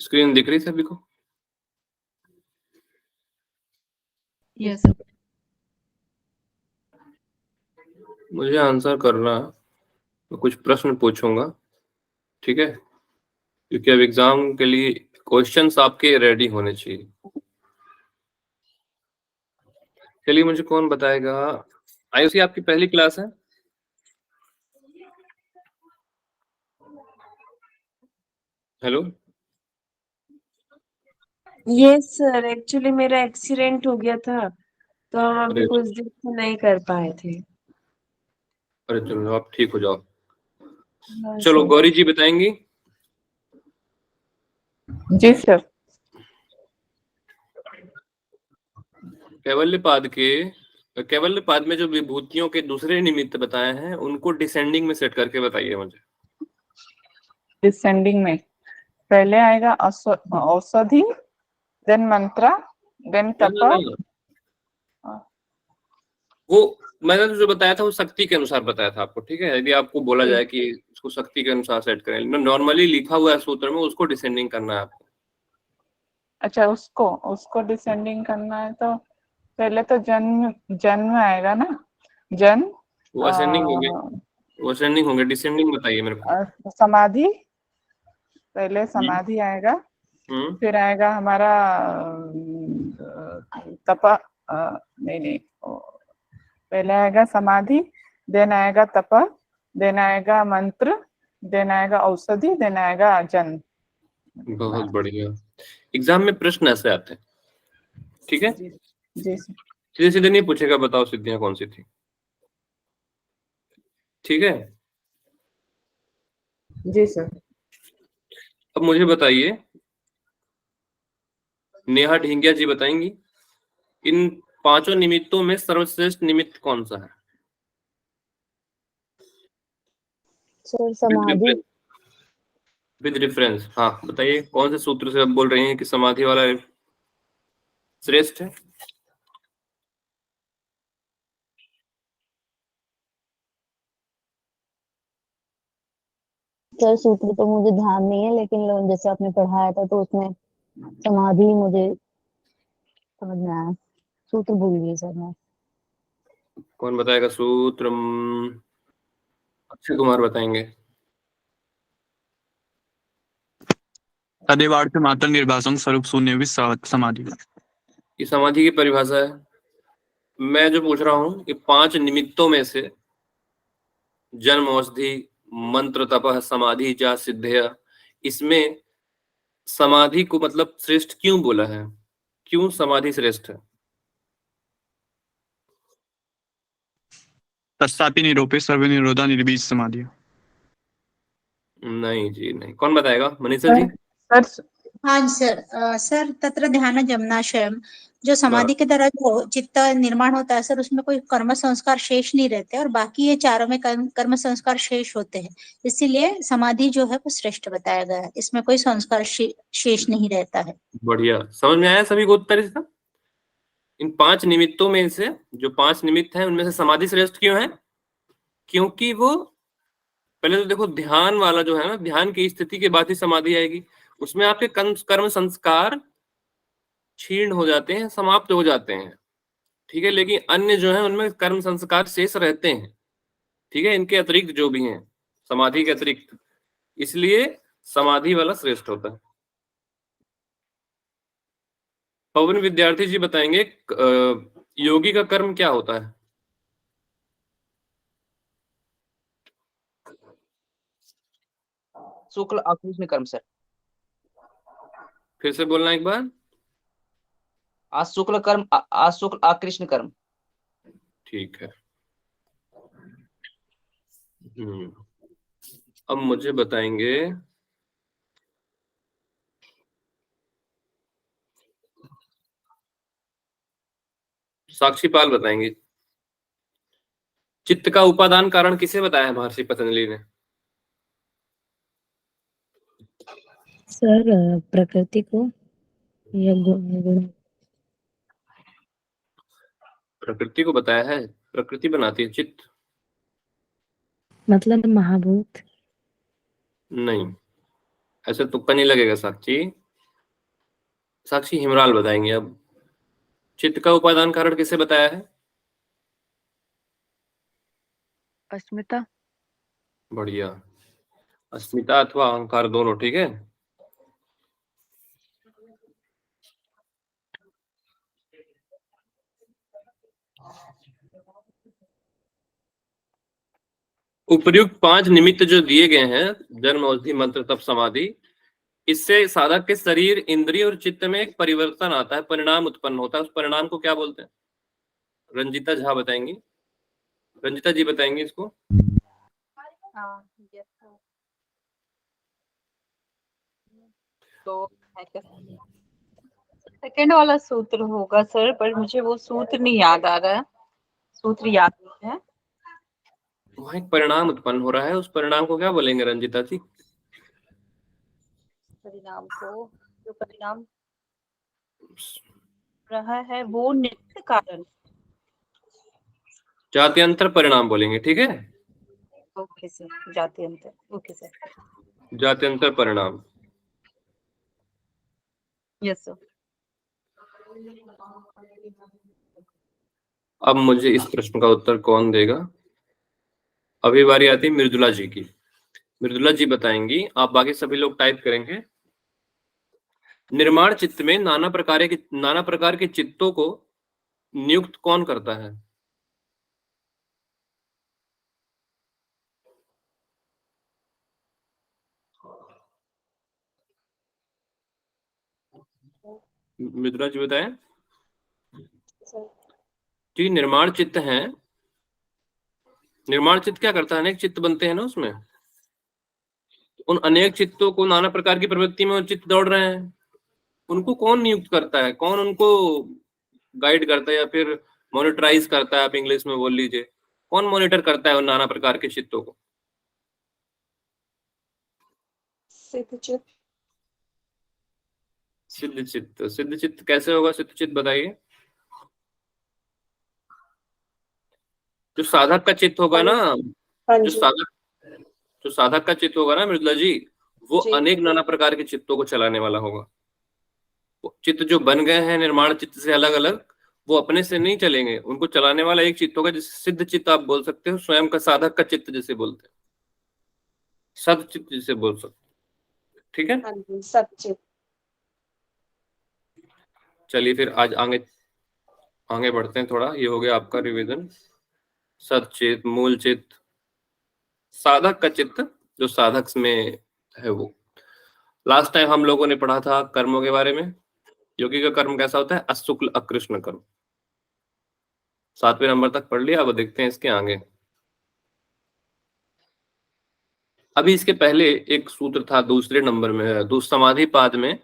Screen दिख रही सभी को? यस। मुझे आंसर करना, तो कुछ प्रश्न पूछूंगा, ठीक है? क्योंकि अब एग्जाम के लिए क्वेश्चंस आपके रेडी होने चाहिए। चलिए, मुझे कौन बताएगा? आयुषी, आपकी पहली क्लास है? हेलो। यस सर, एक्चुअली मेरा एक्सीडेंट हो गया था, तो हम अभी अरे कुछ दिन से नहीं कर पाए थे। अरे, चलो आप ठीक हो जाओ। हाँ चलो, सर। गौरी जी बताएंगी। जी सर। कैवल्यपाद में जो विभूतियों के दूसरे निमित्त बताए हैं, उनको डिसेंडिंग में सेट करके बताइए मुझे। डिसेंडिंग में पहले आएगा औषधि, देन मंत्रा, देन ना तप। ना ना, वो मैंने तो जो बताया था वो शक्ति के अनुसार बताया था आपको, ठीक है? यदि आपको बोला जाए कि इसको शक्ति के अनुसार सेट करें, नॉर्मली लिखा हुआ है सूत्र में, उसको डिसेंडिंग करना है आपको। अच्छा, उसको उसको डिसेंडिंग करना है तो पहले तो जन्म जन्म आएगा ना। जन्म, वो असेंडिंग होंगे, डिसेंडिंग बताइए मेरे को। समाधि, पहले समाधि आएगा, हम्म। फिर आएगा हमारा तप, नहीं नहीं, पहले आएगा समाधि, देन आएगा तप, देन आएगा मंत्र, देन आएगा औषधि, देन आएगा जन्म। बहुत बढ़िया। एग्जाम में प्रश्न ऐसे आते हैं, ठीक है? जी जी सर। सीधे सीधे नहीं पूछेगा, बताओ सिद्धियां कौन सी थी, ठीक है? जी सर। अब मुझे बताइए, नेहा ढींगिया जी बताएंगी, इन पांचों निमित्तों में सर्वश्रेष्ठ निमित्त कौन सा है? सर समाधि। विद रेफरेंस, हाँ बताइए, कौन से सूत्र से आप बोल रही हैं कि समाधि वाला श्रेष्ठ है? सर सूत्र तो मुझे ध्यान नहीं है, लेकिन जैसे आपने पढ़ाया था तो उसमें समाधि मुझे समझ में आया। सूत्र भूल गई सर मैं। कौन बताएगा सूत्र? अक्षय कुमार बताएंगे। तदेवार्थ मात्र निर्भासं स्वरूप शून्य भी समाधि। ये समाधि की परिभाषा है। मैं जो पूछ रहा हूँ कि पांच निमित्तों में से जन्म, औषधि, मंत्र, तपः, समाधि जा सिद्धया, इसमें समाधि को मतलब श्रेष्ठ क्यों बोला है? क्यों समाधि श्रेष्ठ है? तस्सापि निरूपे सर्व निरोधा निर्बीज समाधि। नहीं जी नहीं, कौन बताएगा? मनीषा जी। सर हाँ सर। सर तत्र ध्यान जमनाशयम, जो समाधि के द्वारा जो चित्त निर्माण होता है सर, उसमें कोई कर्म संस्कार शेष नहीं रहते, और बाकी ये चारों में कर्म संस्कार शेष होते हैं। इसीलिए समाधि जो है वो श्रेष्ठ बताया गया है, इसमें कोई संस्कार शेष नहीं रहता है। बढ़िया, समझ में आया सभी को उत्तर इसका? इन पांच निमित्तों में से जो पांच निमित्त हैं, उनमें से समाधि श्रेष्ठ क्यों है? क्योंकि वो, पहले तो देखो, ध्यान वाला जो है ना, ध्यान की स्थिति के बाद ही समाधि आएगी। उसमें आपके कर्म संस्कार क्षीण हो जाते हैं, समाप्त हो जाते हैं, ठीक है? लेकिन अन्य जो है उनमें कर्म संस्कार शेष रहते हैं, ठीक है? इनके अतिरिक्त जो भी हैं, समाधि के अतिरिक्त, इसलिए समाधि वाला श्रेष्ठ होता है। पवन विद्यार्थी जी बताएंगे, योगी का कर्म क्या होता है? शुक्ल आकृष्ण कर्म सर। फिर से बोलना एक बार। शुक्ल कर्म, शुक्ल आकृष्ण कर्म। ठीक है। अब मुझे बताएंगे, साक्षीपाल बताएंगे, चित्त का उपादान कारण किसे बताया महर्षि पतंजलि ने? सर प्रकृति को या गुण। प्रकृति को बताया है। प्रकृति बनाती है चित्त? मतलब महाभूत। नहीं, ऐसे तुक्का नहीं लगेगा साक्षी। साक्षी हिमराल बताएंगे अब। चित्त का उपादान कारण किसे बताया है? अस्मिता। बढ़िया। अस्मिता अथवा अहंकार दोनों, ठीक है। उपर्युक्त 5 निमित्त जो दिए गए हैं, जन्म, अवधि, मंत्र, तप, समाधि, इससे साधक के शरीर, इंद्रिय और चित्त में एक परिवर्तन आता है, परिणाम उत्पन्न होता है। उस परिणाम को क्या बोलते हैं? रंजिता झा बताएंगी। रंजिता जी बताएंगी इसको। तो सेकंड वाला सूत्र होगा सर, पर मुझे वो सूत्र नहीं याद आ रहा है। सूत्र याद नहीं है। वहां एक परिणाम उत्पन्न हो रहा है, उस परिणाम को क्या बोलेंगे रंजिता जी? परिणाम को, जो परिणाम रहा है वो निमित्त कारण। जात्यंतर परिणाम बोलेंगे, ठीक है। ओके सर, जाति अंतर। Okay sir. जात्यंतर परिणाम। Yes sir. अब मुझे इस प्रश्न का उत्तर कौन देगा? अभी बारी आती है मृदुला जी की। मृदुला जी बताएंगी, आप बाकी सभी लोग टाइप करेंगे। निर्माण चित्त में नाना प्रकार के चित्तों को नियुक्त कौन करता है? मृदुला जी बताएं जी। निर्माण चित्त है, निर्माण चित्त क्या करता है? अनेक चित्त बनते हैं ना उसमें। उन अनेक चित्तों को, नाना प्रकार की प्रवृत्ति में वो चित्त दौड़ रहे हैं, उनको कौन नियुक्त करता है, कौन उनको गाइड करता है या फिर मॉनिटराइज करता है, आप इंग्लिश में बोल लीजिए। कौन मॉनिटर करता है उन नाना प्रकार के चित्तों को? सिद्ध चित्त। सिद्ध चित्त। सिद्ध चित्त कैसे होगा? सिद्ध चित्त बताइए। जो साधक का चित्त होगा ना, जो साधक का चित्त होगा ना मृदुला जी, वो अनेक नाना प्रकार के चित्तों को चलाने वाला होगा। वो चित्त जो बन गए हैं निर्माण चित्त से अलग अलग, वो अपने से नहीं चलेंगे, उनको चलाने वाला एक चित्त होगा, जिसे सिद्ध चित्त आप बोल सकते हो। स्वयं का साधक का चित्त जिसे बोलते हैं, सद चित्त जिसे बोल सकते हैं, ठीक है। सचित। चलिए फिर आज आगे बढ़ते हैं थोड़ा। ये हो गया आपका रिवीजन। सदचित, मूल चित्त, साधक का चित्त जो साधक में है वो। लास्ट टाइम हम लोगों ने पढ़ा था कर्मों के बारे में। योगी का कर्म कैसा होता है? अशुक्ल अकृष्ण कर्म। 7वें नंबर तक पढ़ लिया। अब देखते हैं इसके आगे। अभी इसके पहले एक सूत्र था दूसरे नंबर में, समाधि पाद में,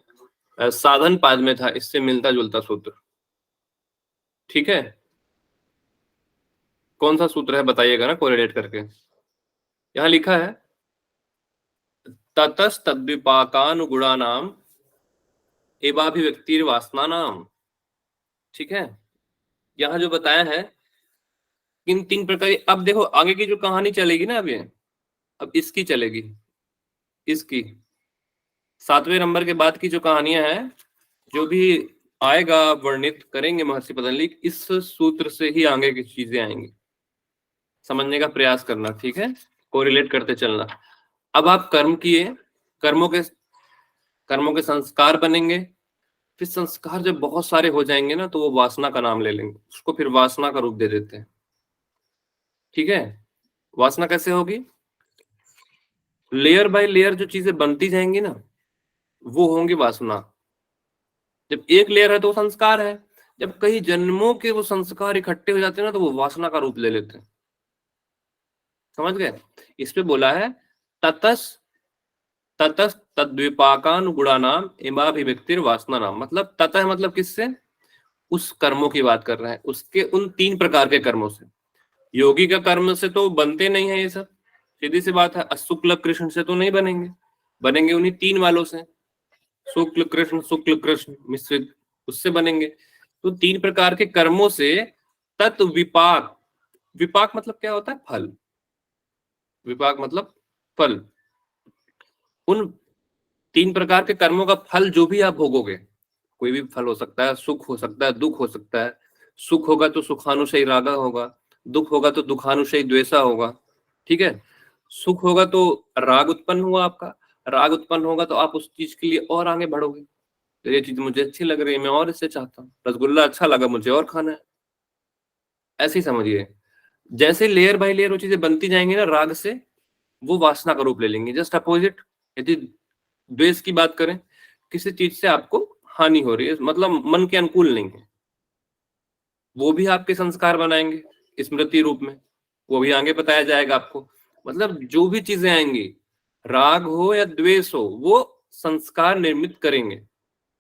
साधन पाद में था, इससे मिलता जुलता सूत्र, ठीक है। कौन सा सूत्र है बताइएगा ना कोरिलेट करके। यहां लिखा है ततस तद्विपाकानुगुणानाम एवाभिव्यक्तिर्वासनानाम, ठीक है। यहां जो बताया है इन 3 प्रकार। अब देखो आगे की जो कहानी चलेगी ना, अब इसकी चलेगी, इसकी 7वें नंबर के बाद की जो कहानियां हैं, जो भी आएगा वर्णित करेंगे महर्षि पतंजलि, इस सूत्र से ही आगे की चीजें आएंगी। समझने का प्रयास करना, ठीक है, कोरिलेट करते चलना। अब आप कर्म किए, कर्मों के संस्कार बनेंगे। फिर संस्कार जब बहुत सारे हो जाएंगे ना, तो वो वासना का नाम ले लेंगे, उसको फिर वासना का रूप दे देते हैं, ठीक है। वासना कैसे होगी? लेयर बाय लेयर जो चीजें बनती जाएंगी ना, वो होंगी वासना। जब एक लेयर है तो वो संस्कार है, जब कई जन्मों के वो संस्कार इकट्ठे हो जाते हैं ना, तो वो वासना का रूप ले लेते हैं। समझ गए? इस पे बोला है ततस तद्विपाकानुगुणानाम इमाभिव्यक्तिर वासना नाम। मतलब ततः मतलब किससे? उस कर्मों की बात कर रहे हैं, उसके उन 3 प्रकार के कर्मों से। योगी का कर्म से तो बनते नहीं है ये सब, सीधी सी बात है। अशुक्ल कृष्ण से तो नहीं बनेंगे, बनेंगे उन्हीं 3 वालों से, शुक्ल कृष्ण मिश्रित, उससे बनेंगे। तो 3 प्रकार के कर्मों से तत् विपाक, विपाक मतलब क्या होता है? फल। विपाक मतलब फल। उन 3 प्रकार के कर्मों का फल जो भी आप भोगोगे, कोई भी फल हो सकता है, सुख हो सकता है, दुख हो सकता है। सुख होगा तो सुखानुशयी रागा होगा, दुख होगा तो दुखानुशयी द्वेषा होगा, ठीक है। सुख होगा तो राग उत्पन्न हुआ आपका, राग उत्पन्न होगा तो आप उस चीज के लिए और आगे बढ़ोगे, तो ये चीज मुझे अच्छी लग रही है, मैं और इससे चाहता हूँ, रसगुल्ला अच्छा लगा मुझे और खाना है, ऐसे ही समझिए। जैसे लेयर बाय लेयर वो चीजें बनती जाएंगी ना राग से, वो वासना का रूप ले लेंगी। जस्ट अपोजिट, यदि द्वेष की बात करें, किसी चीज से आपको हानि हो रही है, मतलब मन के अनुकूल नहीं है, वो भी आपके संस्कार बनाएंगे स्मृति रूप में, वो भी आगे बताया जाएगा आपको। मतलब जो भी चीजें आएंगी, राग हो या द्वेष हो, वो संस्कार निर्मित करेंगे।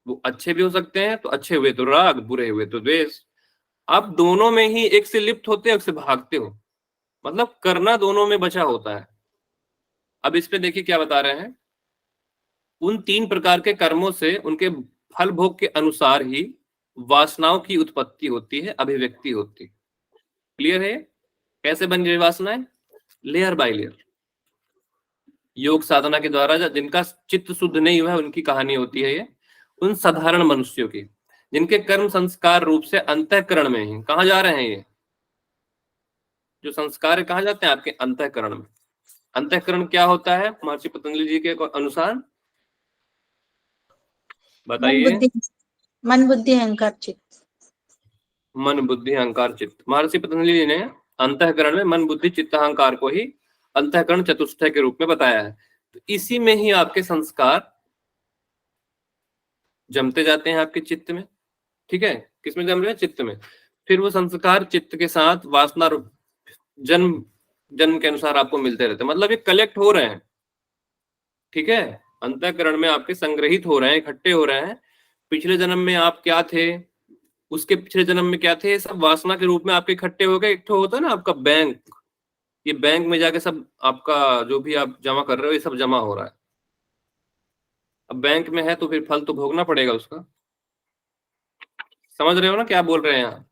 वो अच्छे भी हो सकते हैं, तो अच्छे हुए तो राग, बुरे हुए तो द्वेष। आप दोनों में ही एक से लिप्त होते हो, एक से भागते हो, मतलब करना दोनों में बचा होता है। अब इस पे देखिए क्या बता रहे हैं, उन 3 प्रकार के कर्मों से उनके फल भोग के अनुसार ही वासनाओं की उत्पत्ति होती है, अभिव्यक्ति होती है। क्लियर है? कैसे बन रही वासनाएं? लेयर बाय लेयर, योग साधना के द्वारा जिनका चित्त शुद्ध नहीं हुआ है उनकी कहानी होती है ये। उन साधारण मनुष्यों की जिनके कर्म संस्कार रूप से अंतःकरण में ही, कहाँ जा रहे हैं ये जो संस्कार है, कहाँ जाते हैं? आपके अंतःकरण में। अंतःकरण क्या होता है महर्षि पतंजलि जी के अनुसार? बताइए। मन बुद्धि अहंकार चित्त। मन बुद्धि अहंकार चित्त। महर्षि पतंजलि जी ने अंतःकरण में मन बुद्धि चित्त अहंकार को ही अंतःकरण चतुष्टय के रूप में बताया है। तो इसी में ही आपके संस्कार जमते जाते हैं आपके चित्त में, ठीक है। किसमें जम रहे हैं? चित्त में। फिर वो संस्कार चित्त के साथ वासना जन्म जन्म के अनुसार आपको मिलते रहते हैं, मतलब ये कलेक्ट हो रहे हैं, ठीक है। अंतःकरण में आपके संग्रहित हो रहे हैं, इकट्ठे हो रहे हैं। पिछले जन्म में आप क्या थे, उसके पिछले जन्म में क्या थे, सब वासना के रूप में आपके इकट्ठे हो गए। एक तो होता है ना आपका बैंक, ये बैंक में जाके सब आपका जो भी आप जमा कर रहे हो ये सब जमा हो रहा है। अब बैंक में है तो फिर फल तो भोगना पड़ेगा उसका। समझ रहे हो ना क्या बोल रहे हैं यहाँ?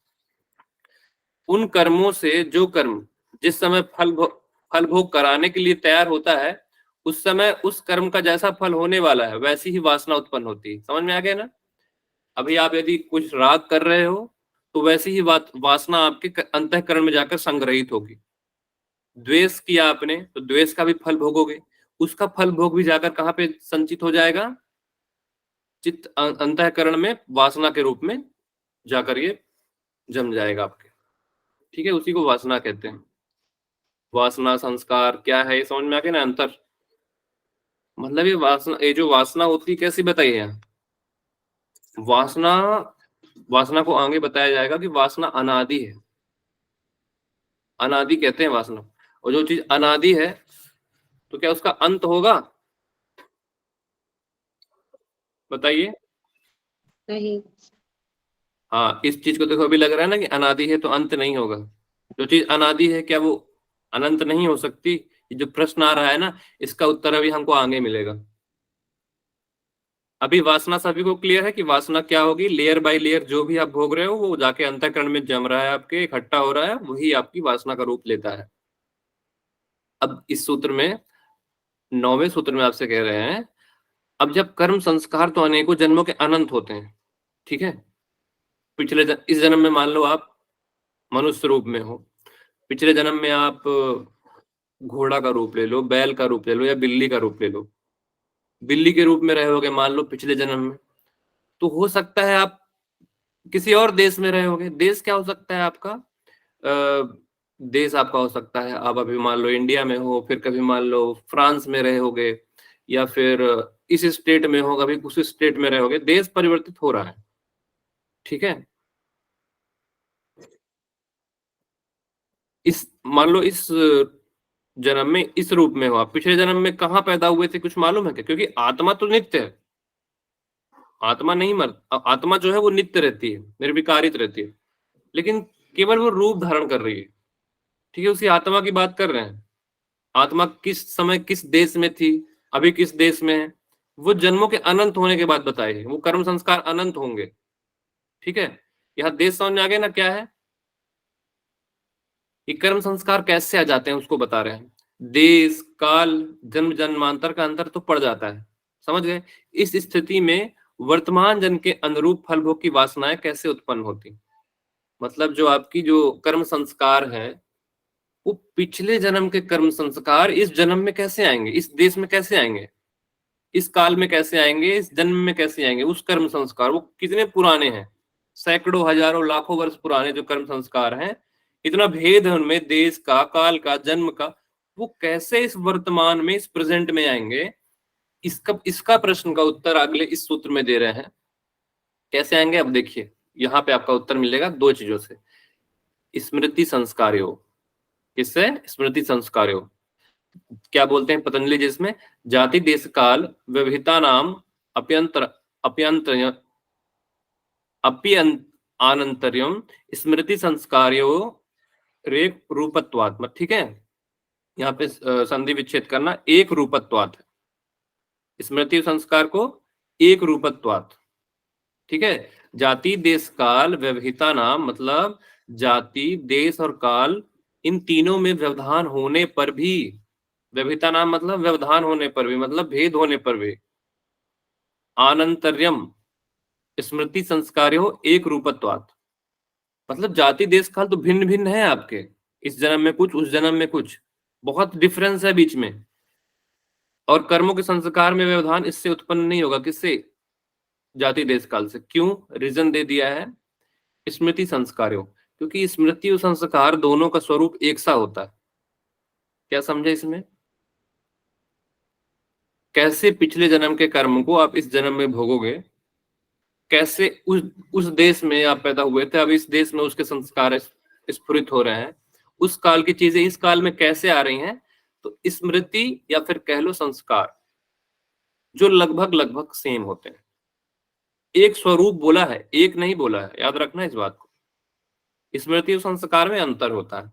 उन कर्मों से जो कर्म जिस समय फल भोग कराने के लिए तैयार होता है, उस समय उस कर्म का जैसा फल होने वाला है वैसी ही वासना उत्पन्न होती है। समझ में आ गया ना? अभी आप यदि कुछ राग कर रहे हो तो वैसी ही वासना आपके अंतःकरण में जाकर संग्रहित होगी। द्वेष किया आपने तो द्वेष का भी फल भोगोगे, उसका फल भोग भी जाकर कहाँ पे संचित हो जाएगा? चित्त अंतःकरण में वासना के रूप में जाकर ये जम जाएगा आपके, ठीक है। उसी को वासना कहते हैं। वासना संस्कार क्या है ये समझ में आ गया ना अंतर? मतलब ये वासना, ये जो वासना होती है कैसी बताइए यहाँ? वासना को आगे बताया जाएगा कि वासना अनादि है, अनादि कहते हैं वासना। और जो चीज अनादि है तो क्या उसका अंत होगा? बताइए। नहीं। हाँ, इस चीज को देखो, अभी लग रहा है ना कि अनादि है तो अंत नहीं होगा। जो चीज अनादि है क्या वो अनंत नहीं हो सकती? ये जो प्रश्न आ रहा है ना, इसका उत्तर अभी हमको आगे मिलेगा। अभी वासना सभी को क्लियर है कि वासना क्या होगी? लेयर बाय लेयर जो भी आप भोग रहे हो वो जाके अंतःकरण में जम रहा है, आपके इकट्ठा हो रहा है, वही आपकी वासना का रूप लेता है। अब इस सूत्र में, 9वें सूत्र में आपसे कह रहे हैं, अब जब कर्म संस्कार तो अनेकों जन्मों के अनंत होते हैं, ठीक है। इस जन्म में मान लो आप मनुष्य रूप में हो, पिछले जन्म में आप घोड़ा का रूप ले लो, बैल का रूप ले लो, या बिल्ली का रूप ले लो। बिल्ली के रूप में रहे होगे मान लो पिछले जन्म में, तो हो सकता है आप किसी और देश में रहे होगे। देश क्या हो सकता है आपका? देश आपका हो सकता है, आप अभी मान लो इंडिया में हो, फिर कभी मान लो फ्रांस में रहे होगे, या फिर इस स्टेट में हो, कभी उस स्टेट में रहे होगे। देश परिवर्तित हो रहा है, ठीक है। इस मान लो इस जन्म में इस रूप में हो आप, पिछले जन्म में कहाँ पैदा हुए थे कुछ मालूम है क्या? क्योंकि आत्मा तो नित्य है, आत्मा नहीं आत्मा जो है वो नित्य रहती है, निर्विकारित रहती है, लेकिन केवल वो रूप धारण कर रही है, ठीक है। उसी आत्मा की बात कर रहे हैं। आत्मा किस समय किस देश में थी, अभी किस देश में है, वो जन्मों के अनंत होने के बाद बताए, वो कर्म संस्कार अनंत होंगे, ठीक है। यहाँ देश समझ में आ गया ना क्या है? ये कर्म संस्कार कैसे आ जाते हैं उसको बता रहे हैं। देश काल जन्म जन्मांतर का अंतर तो पड़ जाता है, समझ गए? इस स्थिति में वर्तमान जन्म के अनुरूप फल भोग की वासनाएं कैसे उत्पन्न होती? मतलब जो आपकी जो कर्म संस्कार है वो पिछले जन्म के कर्म संस्कार इस जन्म में कैसे आएंगे, इस देश में कैसे आएंगे, इस काल में कैसे आएंगे, इस जन्म में कैसे आएंगे? उस कर्म संस्कार वो कितने पुराने हैं, सैकड़ों हजारों लाखों वर्ष पुराने जो कर्म संस्कार हैं, इतना भेद है उनमें, देश का, काल का, जन्म का, वो कैसे इस वर्तमान में, इस प्रेजेंट में आएंगे? इसका प्रश्न का उत्तर अगले इस सूत्र में दे रहे हैं। कैसे आएंगे? अब देखिए, यहाँ पे आपका उत्तर मिलेगा दो चीजों से, स्मृति संस्कार योग। किससे? स्मृति संस्कार योग। क्या बोलते हैं पतंजलि जिसमें? जाति देश काल विविधता नाम आनंतर्यम स्मृति संस्कार्यो रेक रूपत्वात्म। ठीक है, यहाँ पे संधि विच्छेद करना, एक रूपत्वात्, स्मृति संस्कार को एक रूपत्वात्। ठीक है, जाति देश काल व्यवहिता नाम, मतलब जाति देश और काल इन तीनों में व्यवधान होने पर भी, व्यवहिता नाम मतलब व्यवधान होने पर भी, मतलब भेद होने पर भी, आनंतर्यम स्मृति संस्कार्यो एक रूपत्वात्, मतलब जाति देश काल तो भिन्न भिन्न है आपके, इस जन्म में कुछ, उस जन्म में कुछ, बहुत डिफरेंस है बीच में। और कर्मों के संस्कार में व्यवधान इससे उत्पन्न नहीं होगा। किससे? जाति देश काल से। क्यों? रीजन दे दिया है, स्मृति संस्कार्यो, क्योंकि स्मृति और संस्कार दोनों का स्वरूप एक सा होता है। क्या समझे इसमें? कैसे पिछले जन्म के कर्म को आप इस जन्म में भोगोगे, कैसे उस देश में आप पैदा हुए थे, अब इस देश में उसके संस्कार स्फुरित हो रहे हैं, उस काल की चीजें इस काल में कैसे आ रही हैं। तो स्मृति या फिर कह लो संस्कार जो लगभग सेम होते हैं, एक स्वरूप बोला है, एक नहीं बोला है, याद रखना इस बात को। स्मृति और संस्कार में अंतर होता है।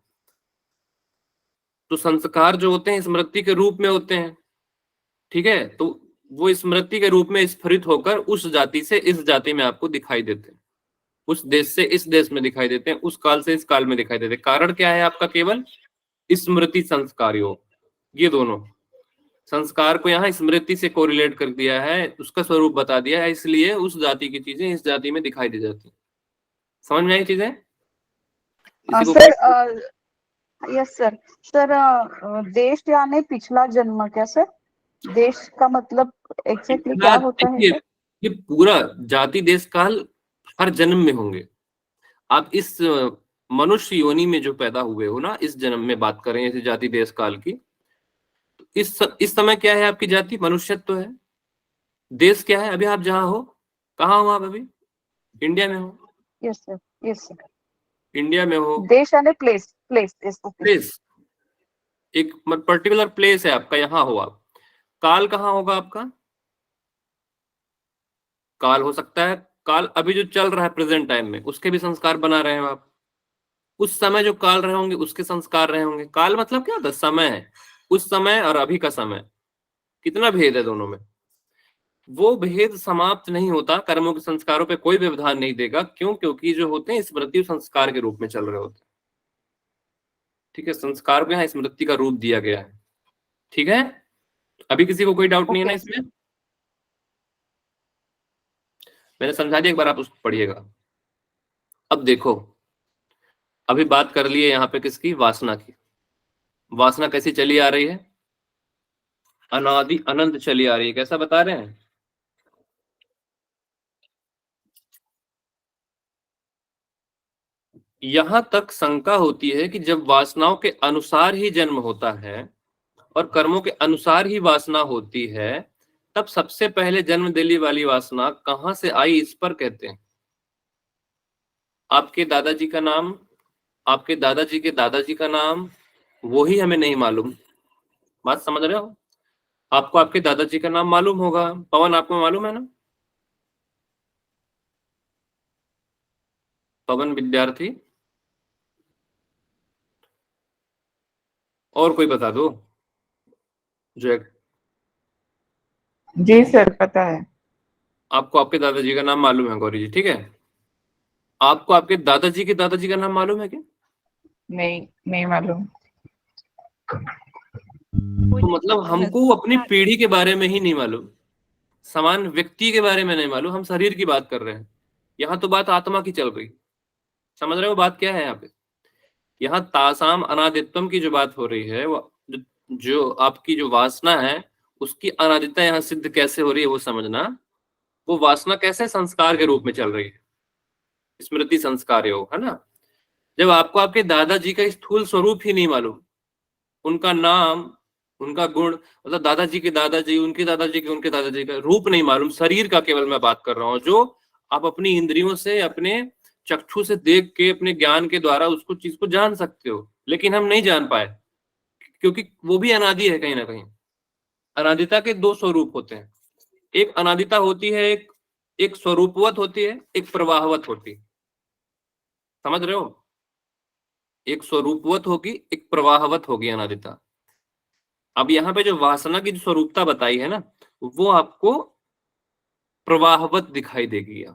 तो संस्कार जो होते हैं स्मृति के रूप में होते हैं, ठीक है, तो वो स्मृति के रूप में स्फुरित होकर उस जाति से इस जाति में आपको दिखाई देते हैं, उस देश से इस देश में दिखाई देते हैं, उस काल से इस काल में दिखाई देते हैं। कारण क्या है आपका? केवल स्मृति संस्कार योग। ये दोनों संस्कार को यहाँ स्मृति से कोरिलेट कर दिया है, उसका स्वरूप बता दिया है, इसलिए उस जाति की चीजें इस जाति में दिखाई दे जाती हैं। समझ में आई चीजें? Sir yes sir. सर देश यानी पिछला जन्म क्या सर? देश का मतलब एग्जैक्टली क्या होता है सर? ये पूरा जाति देश काल हर जन्म में होंगे। आप इस मनुष्य योनि में जो पैदा हुए हो ना, इस जन्म में बात करें इस जाति देश काल की, तो इस समय क्या है आपकी जाति? मनुष्यत्व है। देश क्या है? अभी आप जहां हो, कहाँ हो आप अभी? इंडिया में हो। Yes sir, yes sir, India में हो। देश यानी प्लेस, प्लेस प्लेस, एक पर्टिकुलर प्लेस है आपका, यहाँ हो आप। काल कहाँ होगा आपका? काल हो सकता है, काल अभी जो चल रहा है प्रेजेंट टाइम में, उसके भी संस्कार बना रहे हो आप। उस समय जो काल रहे होंगे उसके संस्कार रहे होंगे। काल मतलब क्या होता है? समय है। उस समय और अभी का समय, कितना भेद है दोनों में। वो भेद समाप्त नहीं होता, कर्मों के संस्कारों पे कोई व्यवधान नहीं देगा। क्यों? क्योंकि जो होते हैं स्मृति संस्कार के रूप में चल रहे होते हैं। ठीक है, संस्कार को यहाँ स्मृति का रूप दिया गया है। ठीक है, अभी किसी को कोई डाउट नहीं है ना इसमें? मैंने समझा दिया, एक बार आप उसको पढ़िएगा। अब देखो, अभी बात कर लिए यहाँ पे किसकी? वासना की। वासना कैसी चली आ रही है? अनादि अनंत चली आ रही है। कैसा बता रहे हैं? यहां तक शंका होती है कि जब वासनाओं के अनुसार ही जन्म होता है और कर्मों के अनुसार ही वासना होती है, तब सबसे पहले जन्म देने वाली वासना कहां से आई, इस पर कहते हैं। आपके दादाजी का नाम, आपके दादाजी के दादाजी का नाम, वो ही हमें नहीं मालूम। बात समझ रहे हो? आपको आपके दादाजी का नाम मालूम होगा। पवन, आपको मालूम है ना? पवन विद्यार्थी, और कोई बता दो जो जी सर पता है। आपको आपके दादाजी का नाम मालूम है गौरी जी, ठीक है। आपको आपके दादाजी के दादाजी का नाम मालूम है क्या? नहीं मालूम। तो मतलब हमको अपनी पीढ़ी के बारे में ही नहीं मालूम। समान व्यक्ति के बारे में नहीं मालूम, हम शरीर की बात कर रहे हैं। यहाँ तो बात आत्मा की चल रही, समझ रहे हो बात क्या है यहाँ पे? यहाँ तासाम अनादित्वम की जो बात हो रही है, वो जो आपकी जो वासना है उसकी अनादिता यहाँ सिद्ध कैसे हो रही है वो समझना। वो वासना कैसे संस्कार के रूप में चल रही है, स्मृति संस्कार योग, है ना। जब आपको आपके दादाजी का स्थूल स्वरूप ही नहीं मालूम, उनका नाम, उनका गुण, मतलब दादाजी के दादाजी, उनके दादाजी के उनके दादाजी का रूप नहीं मालूम, शरीर का केवल मैं बात कर रहा हूँ, जो आप अपनी इंद्रियों से, अपने चक्षु से देख के, अपने ज्ञान के द्वारा उसको चीज को जान सकते हो, लेकिन हम नहीं जान पाए क्योंकि वो भी अनादि है कहीं ना कहीं। अनादिता के दो स्वरूप होते हैं, एक अनादिता होती है, एक स्वरूपवत होती है, एक प्रवाहवत होती है, समझ रहे हो? एक स्वरूपवत होगी, एक प्रवाहवत होगी अनादिता। अब यहाँ पे जो वासना की जो स्वरूपता बताई है ना, वो आपको प्रवाहवत दिखाई देगी।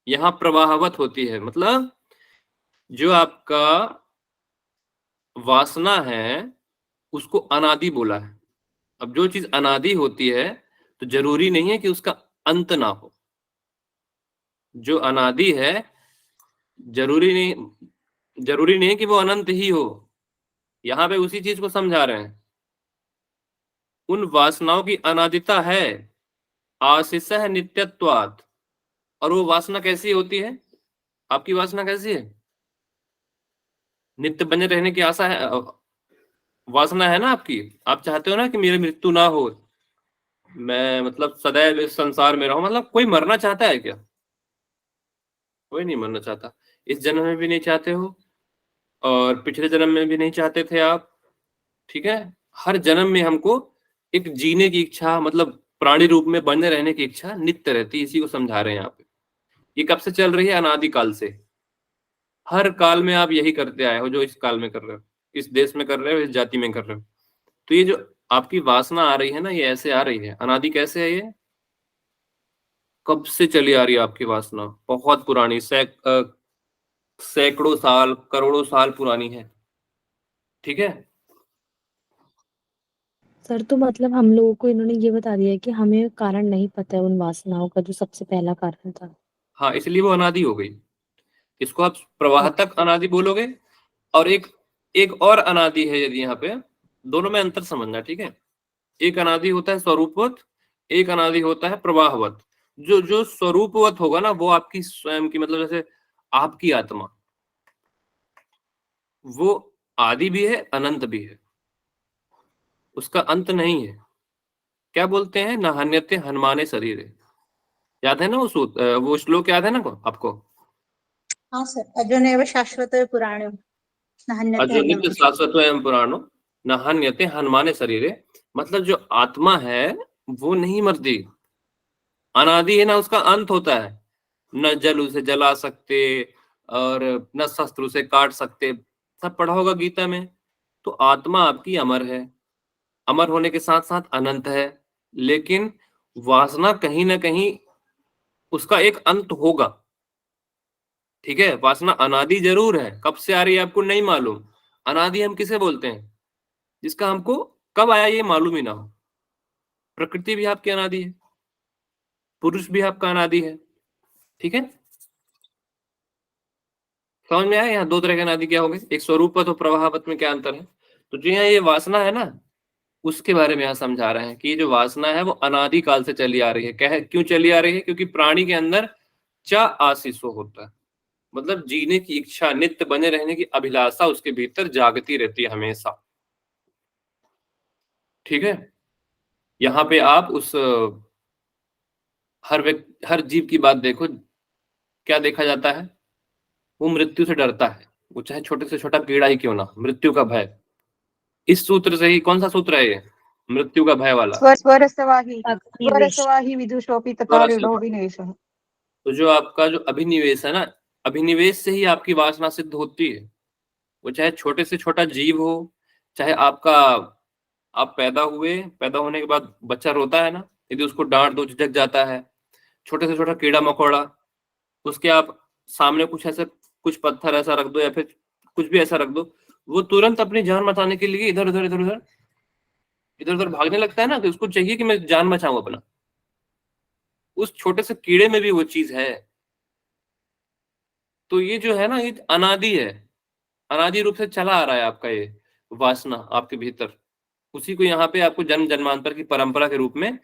यहाँ प्रवाहवत होती है, मतलब जो आपका वासना है उसको अनादि बोला है। अब जो चीज अनादि होती है तो जरूरी नहीं है कि उसका अंत ना हो। जो अनादि है जरूरी नहीं है कि वो अनंत ही हो। यहाँ पे उसी चीज को समझा रहे हैं। उन वासनाओं की अनादिता है, आशिषः नित्यत्वात्। और वो वासना कैसी होती है? आपकी वासना कैसी है? नित्य बने रहने की आशा है, वासना है ना आपकी। आप चाहते हो ना कि मेरी मृत्यु ना हो, मैं मतलब सदैव इस संसार में रहूं। मतलब कोई मरना चाहता है क्या? कोई नहीं मरना चाहता। इस जन्म में भी नहीं चाहते हो और पिछले जन्म में भी नहीं चाहते थे आप, ठीक है। हर जन्म में हमको एक जीने की इच्छा, मतलब प्राणी रूप में बने रहने की इच्छा नित्य रहती है। इसी को समझा रहे हैं यहाँ पे। ये कब से चल रही है? अनादिकाल से। हर काल में आप यही करते आए हो, जो इस काल में कर रहे हो, इस देश में कर रहे हो, इस जाति में कर रहे हो। तो ये जो आपकी वासना आ रही है ना, ये ऐसे आ रही है। अनादि कैसे है? ये कब से चली आ रही है आपकी वासना? बहुत पुरानी, सैकड़ों साल, करोड़ों साल पुरानी है, ठीक है। सर तो मतलब हम लोगों को इन्होंने ये बता दिया कि हमें कारण नहीं पता है उन वासनाओं का, जो सबसे पहला कारण था। हाँ, इसलिए वो अनादि हो गई। इसको आप प्रवाहतक अनादि बोलोगे। और एक और अनादि है, यदि यहाँ पे दोनों में अंतर समझना, ठीक है। एक अनादि होता है स्वरूपवत, एक अनादि होता है प्रवाहवत। जो स्वरूपवत होगा ना, वो आपकी स्वयं की, मतलब जैसे आपकी आत्मा, वो आदि भी है, अनंत भी है, उसका अंत नहीं है। क्या बोलते हैं? न हन्यते हनुमाने शरीर। याद है ना वो श्लोक याद है ना आपको? हाँ सर, अजोनैव शाश्वत पुराणो न हन्यते अजो नित्य हन्यमाने। शाश्वत एवं पुराणो न हन्यते हनुमाने शरीरे। मतलब जो आत्मा है वो नहीं मरती, अनादि है ना, उसका अंत होता है। न जल उसे जला सकते और न शस्त्र उसे काट सकते। सब पढ़ा होगा गीता में। तो आत्मा आपकी अमर है, अमर होने के साथ साथ अनंत है। लेकिन वासना कहीं ना कहीं उसका एक अंत होगा, ठीक है। वासना अनादि जरूर है, कब से आ रही है आपको नहीं मालूम। अनादि हम किसे बोलते हैं? जिसका हमको कब आया ये मालूम ही ना हो। प्रकृति भी आपकी अनादि है, पुरुष भी आपका अनादि है, ठीक है। समझ में आया? यहाँ दो तरह के अनादि क्या हो गए, एक स्वरूपवत और प्रवाहवत में क्या अंतर है। तो जो यहाँ ये वासना है ना, उसके बारे में यहाँ समझा रहे हैं कि ये जो वासना है वो अनादि काल से चली आ रही है। क्यों चली आ रही है? क्योंकि प्राणी के अंदर चा आशीषो होता है, मतलब जीने की इच्छा, नित्य बने रहने की अभिलाषा उसके भीतर जागती रहती है हमेशा, ठीक है। यहाँ पे आप उस हर जीव की बात देखो, क्या देखा जाता है? वो मृत्यु से डरता है, वो चाहे छोटे से छोटा कीड़ा ही क्यों ना, मृत्यु का भय। इस सूत्र से ही, कौन सा सूत्र है ये? मृत्यु का भय वाला। स्वरसवाही विदुषोऽपि तथा ऋणो विनेशः। तो जो आपका जो अभिनिवेश है ना, अभिनिवेश से ही आपकी वासना सिद्ध होती है। वो चाहे छोटे से छोटा जीव हो, चाहे आपका, आप पैदा हुए, पैदा होने के बाद बच्चा रोता है ना, यदि उसको डांट दो झिझक जाता है। छोटे से छोटा कीड़ा मकोड़ा, उसके आप सामने कुछ ऐसे, कुछ पत्थर ऐसा रख दो या फिर कुछ भी ऐसा रख दो, वो तुरंत अपनी जान बचाने के लिए इधर उधर भागने लगता है ना, कि उसको चाहिए कि मैं जान बचाऊं अपना। उस छोटे से कीड़े में भी वो चीज है। तो ये जो है ना, ये अनादि है, अनादि रूप से चला आ रहा है आपका ये वासना आपके भीतर। उसी को यहाँ पे आपको जन्म जन्मांतर की परंपरा के रूप में,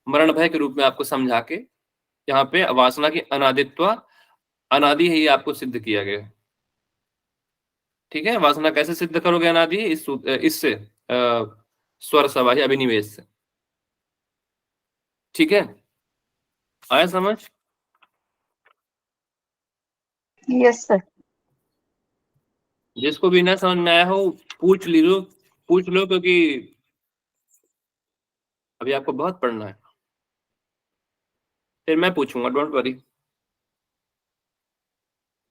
मरण भय के रूप में आपको समझा के यहाँ पे वासना की अनादित्व, अनादि है, ये आपको सिद्ध किया गया है। ठीक है, वासना कैसे सिद्ध करोगे अनादि? इससे स्वर सवाही अभिनिवेश से। ठीक है, आया समझ? Yes sir. जिसको भी ना समझ में आया हो पूछ लो, क्योंकि अभी आपको बहुत पढ़ना है, फिर मैं पूछूंगा, डोंट वरी।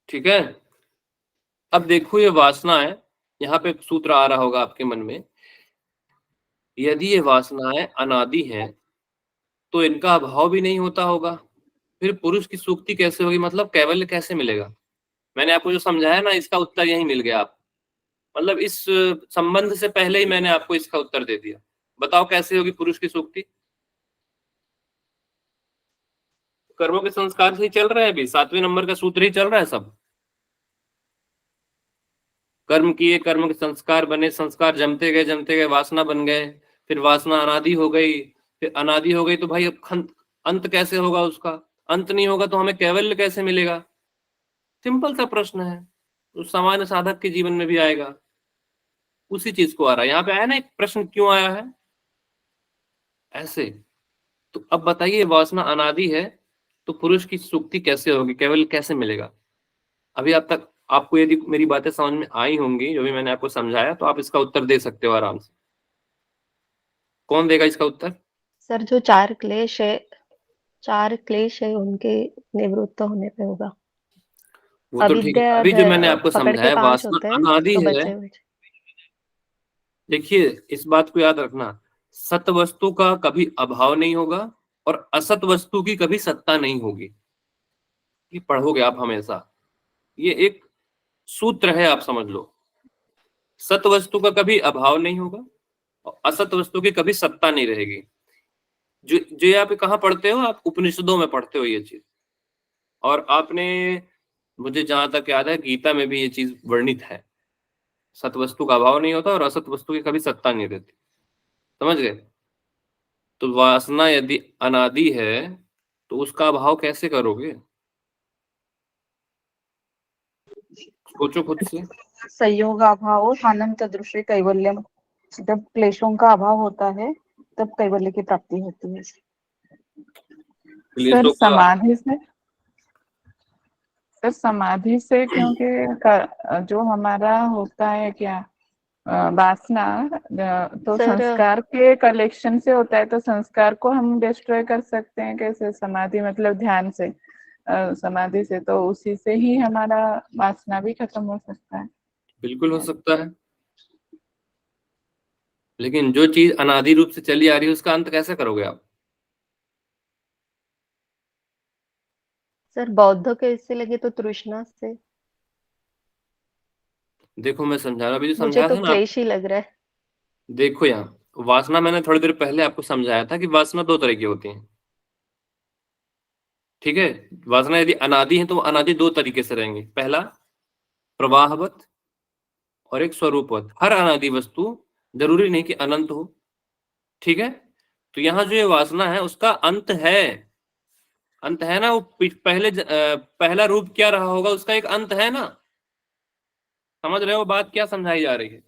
ठीक है, अब देखो ये वासना है, यहाँ पे सूत्र आ रहा होगा आपके मन में, यदि ये वासनाएं अनादि हैं तो इनका अभाव भी नहीं होता होगा, फिर पुरुष की सुक्ति कैसे होगी, मतलब कैवल्य कैसे मिलेगा? मैंने आपको जो समझाया ना, इसका उत्तर यही मिल गया। आप मतलब इस संबंध से पहले ही मैंने आपको इसका उत्तर दे दिया। बताओ कैसे होगी पुरुष की सुक्ति? कर्मों के संस्कार से ही चल रहे हैं, अभी 7वें नंबर का सूत्र ही चल रहा है सब। कर्म किए, कर्म के संस्कार बने, संस्कार जमते गए, वासना बन गए, फिर वासना अनादि हो गई, फिर अनादि हो गई तो भाई अब अंत कैसे होगा उसका? अंत नहीं होगा तो हमें कैवल्य कैसे मिलेगा? सिंपल सा प्रश्न है, तो सामान्य साधक के जीवन में भी आएगा, उसी चीज को आ रहा है। यहाँ पे आया ना एक प्रश्न, क्यों आया है ऐसे? तो अब बताइए, वासना अनादि है तो पुरुष की सुक्ति कैसे होगी, कैवल्य कैसे मिलेगा? अभी अब तक आपको यदि मेरी बातें समझ में आई होंगी, जो भी मैंने आपको समझाया, तो आप इसका उत्तर दे सकते हो आराम से। कौन देगा इसका उत्तर? सर जो चार क्लेश है उनके निवृत्त होने पे होगा। वो तो ठीक है, अविद्या अभी जो मैंने आपको पकड़ के समझाया 5 वासना होते हैं अनादि तो है। बचे हुए। देखिए इस बात को याद रखना, सत वस्तु का कभी अभाव नहीं होगा और असत वस्तु की कभी सत्ता नहीं होगी। ये पढ़ोगे आप हमेशा, ये एक सूत्र है, आप समझ लो। सत वस्तु का कभी अभाव नहीं होगा और असत वस्तु की कभी सत्ता नहीं रहेगी। जो आप कहाँ पढ़ते हो? आप उपनिषदों में पढ़ते हो ये चीज, और आपने, मुझे जहां तक याद है, गीता में भी ये चीज वर्णित है। सत वस्तु का अभाव नहीं होता और असत वस्तु की कभी सत्ता नहीं रहती। समझ गए? तो वासना यदि अनादि है तो उसका अभाव कैसे करोगे? सोचो खुद से। संयोग अभाव अनंत दृश्य कैवल्यम, जब क्लेशों का अभाव होता है तब कैवल्य की प्राप्ति होती है। सर समाधि से क्योंकि जो हमारा होता है क्या वासना, तो सर संस्कार के कलेक्शन से होता है, तो संस्कार को हम डिस्ट्रॉय कर सकते हैं कैसे? समाधि मतलब ध्यान से, समाधि से, तो उसी से ही हमारा वासना भी खत्म हो सकता है। बिल्कुल हो सकता है, लेकिन जो चीज अनादि रूप से चली आ रही है उसका अंत कैसे करोगे आप? सर बौद्ध के इससे लगे तो तृष्णा से। देखो मैं समझा रहा, अभी जो मुझे समझाया तो था ना, क्लेश ही लग रहा है। देखो यहाँ वासना, मैंने थोड़ी देर पहले आपको समझाया था कि वासना दो तरह की होती है। ठीक है, वासना यदि अनादि है तो अनादि दो तरीके से रहेंगे, पहला प्रवाहवत और एक स्वरूपवत। हर अनादि वस्तु जरूरी नहीं कि अनंत हो। ठीक है, तो यहाँ जो ये वासना है उसका अंत है, अंत है ना। वो पहला रूप क्या रहा होगा, उसका एक अंत है ना। समझ रहे हो बात क्या समझाई जा रही है?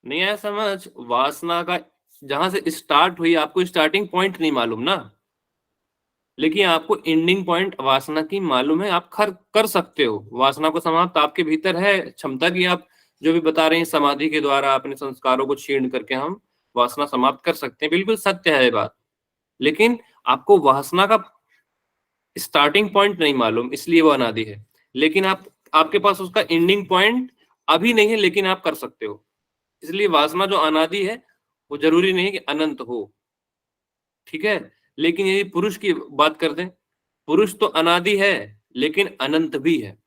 नहीं आया समझ? वासना का जहां से स्टार्ट हुई, आपको स्टार्टिंग पॉइंट नहीं मालूम ना, लेकिन आपको एंडिंग पॉइंट वासना की मालूम है। आप कर सकते हो वासना को समाप्त, आपके भीतर है क्षमता की। आप जो भी बता रहे हैं, समाधि के द्वारा अपने संस्कारों को छीण करके हम वासना समाप्त कर सकते हैं, बिल्कुल सत्य है ये बात। लेकिन आपको वासना का स्टार्टिंग पॉइंट नहीं मालूम, इसलिए वो अनादि है। लेकिन आपके पास उसका एंडिंग पॉइंट अभी नहीं है, लेकिन आप कर सकते हो। इसलिए वासना जो अनादि है वो जरूरी नहीं कि अनंत हो। ठीक है, लेकिन यदि पुरुष की बात करते हैं, पुरुष तो अनादि है लेकिन अनंत भी है।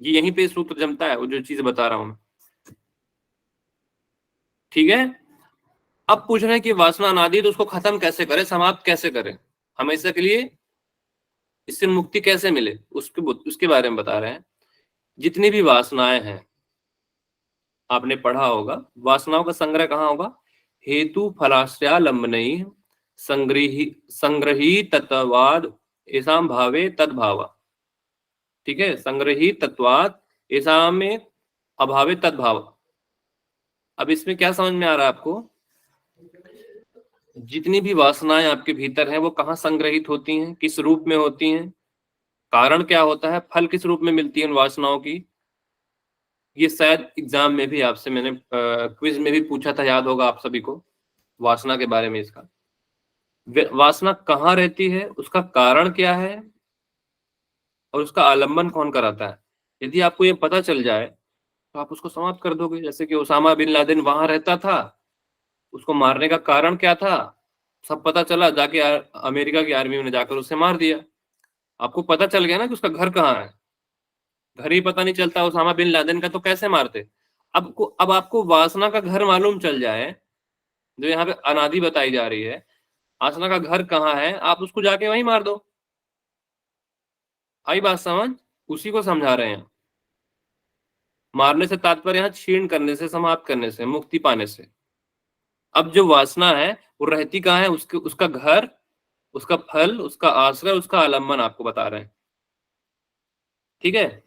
ये यहीं पे सूत्र जमता है, वो जो चीज बता रहा हूं मैं। ठीक है, अब पूछ रहे हैं कि वासना अनादि है, तो उसको खत्म कैसे करें, समाप्त कैसे करें, हमेशा के लिए इससे मुक्ति कैसे मिले, उसके बारे में बता रहे हैं। जितनी भी वासनाएं हैं, आपने पढ़ा होगा, वासनाओं का संग्रह कहाँ होगा, हेतु फलाश्रयालंबनैः संग्रही तत्वाद ऐसाम भावे तद्भावा। ठीक है, संग्रही तत्वाद ऐसाम में अभावे तद्भावा। अब इसमें क्या समझ में आ रहा है आपको, जितनी भी वासनाएं आपके भीतर हैं वो कहाँ संग्रहित होती हैं, किस रूप में होती हैं, कारण क्या होता है, फल किस रूप में मिलती है उन वासनाओं की। ये शायद एग्जाम में भी आपसे मैंने क्विज में भी पूछा था, याद होगा आप सभी को, वासना के बारे में। इसका वासना कहाँ रहती है, उसका कारण क्या है, और उसका आलंबन कौन कराता है। यदि आपको ये पता चल जाए तो आप उसको समाप्त कर दोगे। जैसे कि उसामा बिन लादेन वहां रहता था, उसको मारने का कारण क्या था, सब पता चला, जाके अमेरिका की आर्मी ने जाकर उसे मार दिया। आपको पता चल गया ना कि उसका घर कहाँ है, घर ही पता नहीं चलता उसामा बिन लादेन का, तो कैसे मारते। अब आपको वासना का घर मालूम चल जाए, जो यहाँ पे अनादि बताई जा रही है, वासना का घर कहाँ है, आप उसको जाके वहीं मार दो। आई बात समझ, उसी को समझा रहे हैं। मारने से तात्पर्य यहाँ छीण करने से, समाप्त करने से, मुक्ति पाने से। अब जो वासना है वो रहती कहाँ है, उसका घर, उसका फल, उसका आश्रय, उसका आलम्बन आपको बता रहे हैं। ठीक है,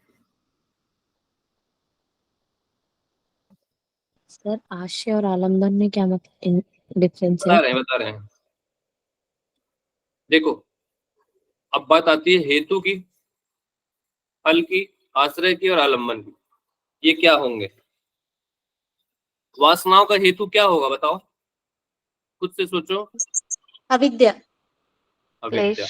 सर आश्रय और आलम्बन में क्या मतलब डिफरेंस है? बता रहे हैं। देखो, अब बात आती है हेतु की, फल की, आश्रय की और आलम्बन की। ये क्या होंगे, वासनाओं का हेतु क्या होगा बताओ, खुद से सोचो। अविद्या। अविद्या।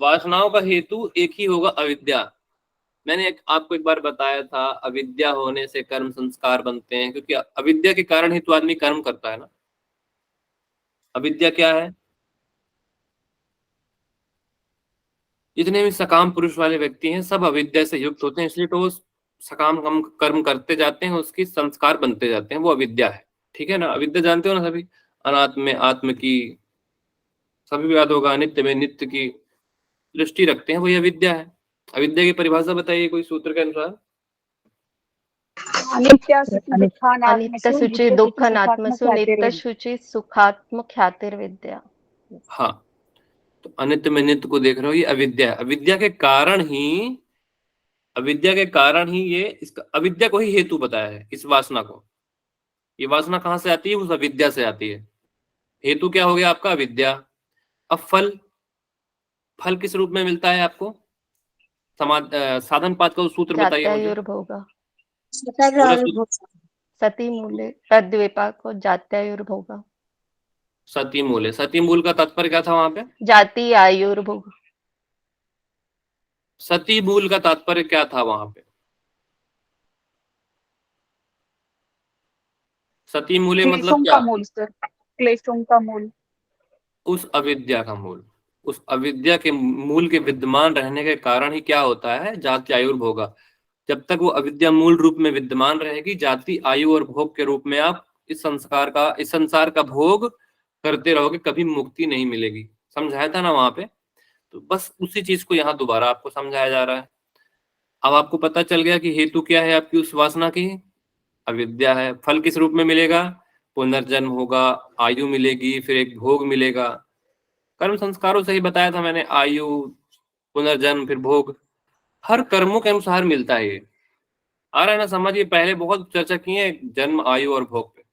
वासनाओं का हेतु एक ही होगा, अविद्या। मैंने आपको एक बार बताया था, अविद्या होने से कर्म संस्कार बनते हैं, क्योंकि अविद्या के कारण ही तो आदमी कर्म करता है ना। अविद्या क्या है, जितने भी सकाम पुरुष वाले व्यक्ति हैं सब अविद्या से युक्त होते हैं, इसलिए तो वो सकाम कर्म करते जाते हैं, उसकी संस्कार बनते जाते हैं, वो अविद्या है। ठीक है ना, अविद्या जानते हो ना सभी, अनात्म में आत्म की, सभी को याद होगा, अनित्य में नित्य की दृष्टि रखते हैं, वही अविद्या है। अविद्या की परिभाषा बताइए कोई सूत्र के अनुसार। अनित्य शुचि दुःखनात्मसु नित्य शुचि सुखात्म ख्यातिर्विद्या। हाँ, तो अनित्य में नित्य को देख रहे हो, ये अविद्या है। अविद्या के कारण ही ये, इसका अविद्या को ही हेतु बताया है, इस वासना को। ये वासना कहाँ से आती है, उस अविद्या से आती है। हेतु क्या हो गया आपका, अविद्या। अब फल किस रूप में मिलता है आपको, साधन पाठ का सूत्र बताइए मुझे। सती मूले तद्विपाको जात्यायुर्भोग। सती मूल है, सती मूल का तात्पर्य क्या था वहां पे, जाति आयुर्भोग। सती मूल का तात्पर्य क्या था वहां पे, सती मूले मतलब क्या, मूल सर, क्लेशों का मूल, उस अविद्या का मूल। उस अविद्या के मूल के विद्यमान रहने के कारण ही क्या होता है, जाति आयु और भोगा। जब तक वो अविद्या मूल रूप में विद्यमान रहेगी, जाति आयु और भोग के रूप में आप इस संसार का भोग करते रहोगे, कभी मुक्ति नहीं मिलेगी। समझाया था ना वहां पे, तो बस उसी चीज को यहाँ दोबारा आपको समझाया जा रहा है। अब आपको पता चल गया कि हेतु क्या है आपकी उस वासना की, अविद्या है। फल किस रूप में मिलेगा, पुनर्जन्म होगा, आयु मिलेगी, फिर एक भोग मिलेगा। कर्म संस्कारों से ही बताया था मैंने, आयु, पुनर्जन्म, फिर भोग, हर कर्मों के अनुसार मिलता है। ये आ रहा है ना समझ, ये पहले बहुत चर्चा की है जन्म, आयु और भोग पे।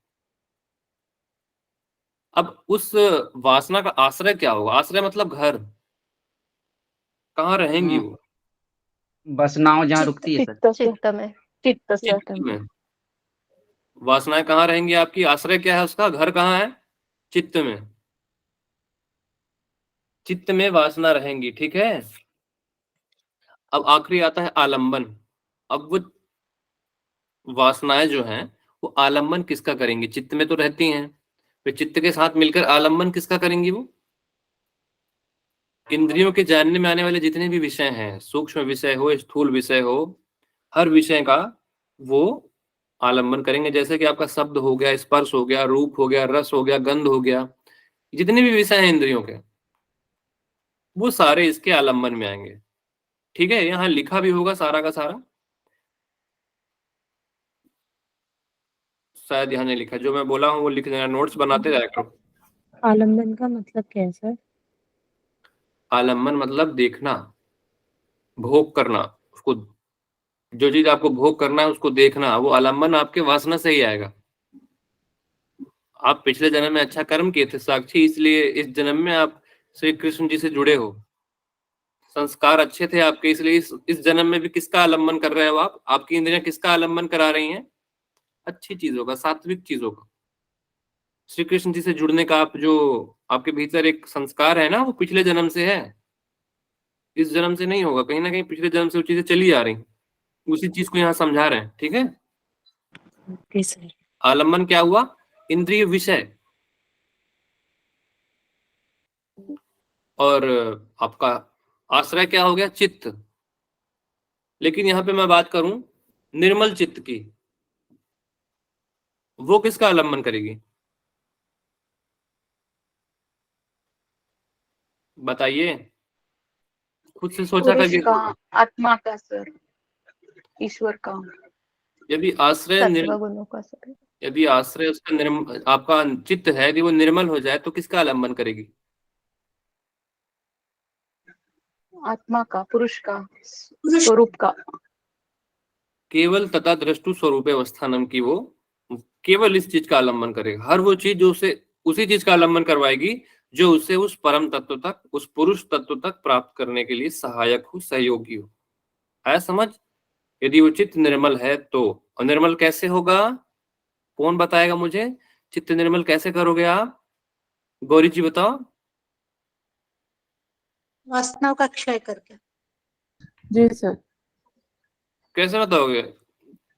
अब उस वासना का आश्रय क्या होगा, आश्रय मतलब घर, कहाँ रहेंगी वो, वासनाओं जहाँ रुकती है सर, चित्त में। चित्त में। वासनाएं कहाँ रहेंगी आपकी, आश्रय क्या है उसका, घर कहाँ है, चित्त में। चित्त में वासना रहेंगी, ठीक है। अब आखिरी आता है आलंबन। अब वो वासनाएं जो हैं वो आलंबन किसका करेंगी, चित्त में तो रहती हैं, फिर चित्त के साथ मिलकर आलंबन किसका करेंगी, वो इंद्रियों के जानने में आने वाले जितने भी विषय हैं, सूक्ष्म विषय हो, स्थूल विषय हो, हर विषय का वो आलम्बन करेंगे। जैसे कि आपका शब्द हो गया, स्पर्श हो गया, रूप हो गया, रस हो गया, गंध हो गया, जितने भी विषय हैं इंद्रियों के, वो सारे इसके आलम्बन में आएंगे। ठीक है, यहाँ लिखा भी होगा सारा का सारा, शायद यहाँ नहीं लिखा, जो मैं बोला हूँ वो लिख देना, नोट्स बनाते जाया करो। आलम्बन का मतलब क्या है सर? आलम्बन मतलब देखना, भोग करना, उसको, जो चीज आपको भोग करना है उसको देखना, वो आलम्बन आपके वासना से ही आएगा। आप पिछले जन्म में अच्छा कर्म किए थे साक्षी, इसलिए इस जन्म में आप श्री कृष्ण जी से जुड़े हो, संस्कार अच्छे थे आपके, इसलिए इस जन्म में भी किसका आलम्बन कर रहे हो आप? आपकी इंद्रियां किसका आलम्बन करा रही हैं? अच्छी चीजों का, सात्विक चीजों का। श्री कृष्ण जी से जुड़ने का आप जो आपके भीतर एक संस्कार है ना, वो पिछले जन्म से है, इस जन्म से नहीं होगा। कहीं ना कहीं पिछले जन्म से वो चीजें चली आ रही, उसी चीज को यहाँ समझा रहे हैं। ठीक है, ओके सर। आलम्बन क्या हुआ? इंद्रिय विषय। और आपका आश्रय क्या हो गया? चित्त। लेकिन यहाँ पे मैं बात करूं निर्मल चित्त की, वो किसका आलम्बन करेगी? बताइए, खुद से सोचा पुरुष करके। का, आत्मा का सर, ईश्वर का। यदि आश्रय सत्वगुणों का सर। यदि आश्रय उसका आपका चित्त है, यदि वो निर्मल हो जाए तो किसका आलम्बन करेगी? आत्मा का, पुरुष का, स्वरूप का। केवल तथा दृष्टु स्वरूप अवस्थानम की, वो केवल इस चीज का आलम्बन करेगा। हर वो चीज जो उसे उसी चीज का आलम्बन करवाएगी जो उसे उस परम तत्व तक, उस पुरुष तत्व तक प्राप्त करने के लिए सहायक हो, सहयोगी हो। है समझ? यदि वो चित्त निर्मल है तो। और निर्मल कैसे होगा? कौन बताएगा मुझे? चित्त निर्मल कैसे करोगे आप? गौरी जी बताओ। वासनाओं का क्षय करके। जी सर। कैसे बताओगे?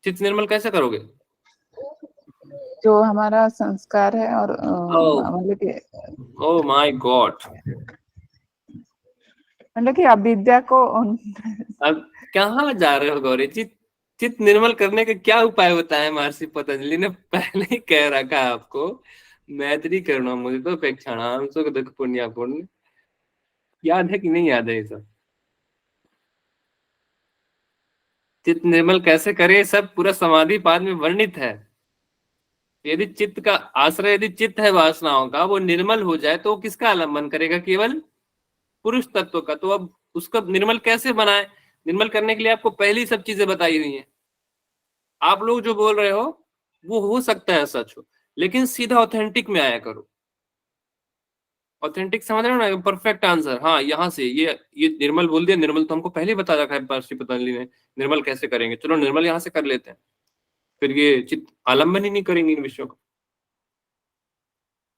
चित्त निर्मल कैसे करोगे? जो हमारा संस्कार है और मतलब माय गॉड, कि अविद्या को अब कहाँ जा रहे हो गौरी? चित्त निर्मल करने का क्या उपाय होता है? महर्षि पतंजलि ने पहले ही कह रखा है आपको, मैत्री करना मुझे तो अपेक्षाणाम सुख दुख पुण्य पुण्य। याद है कि नहीं याद है ये सब? चित्त निर्मल कैसे करे, सब पूरा समाधि पाद में वर्णित है। यदि चित्त का आश्रय, यदि चित्त है वासनाओं का, वो निर्मल हो जाए तो वो किसका आलम्बन करेगा? केवल पुरुष तत्व का। तो अब उसका निर्मल कैसे बनाए? निर्मल करने के लिए आपको पहली सब चीजें बताई हुई हैं। आप लोग जो बोल रहे हो वो हो सकता है सच हो, लेकिन सीधा ऑथेंटिक में आया करो। ऑथेंटिक समझ रहे हो ना? Perfect answer. हाँ, यहाँ से ये निर्मल बोल दिया। निर्मल तो हमको पहले ही बता रखा है महर्षि पतंजलि ने, निर्मल कैसे करेंगे। चलो निर्मल यहाँ से कर लेते हैं, फिर ये चित्त आलम्बन ही नहीं करेंगे इन विषयों का,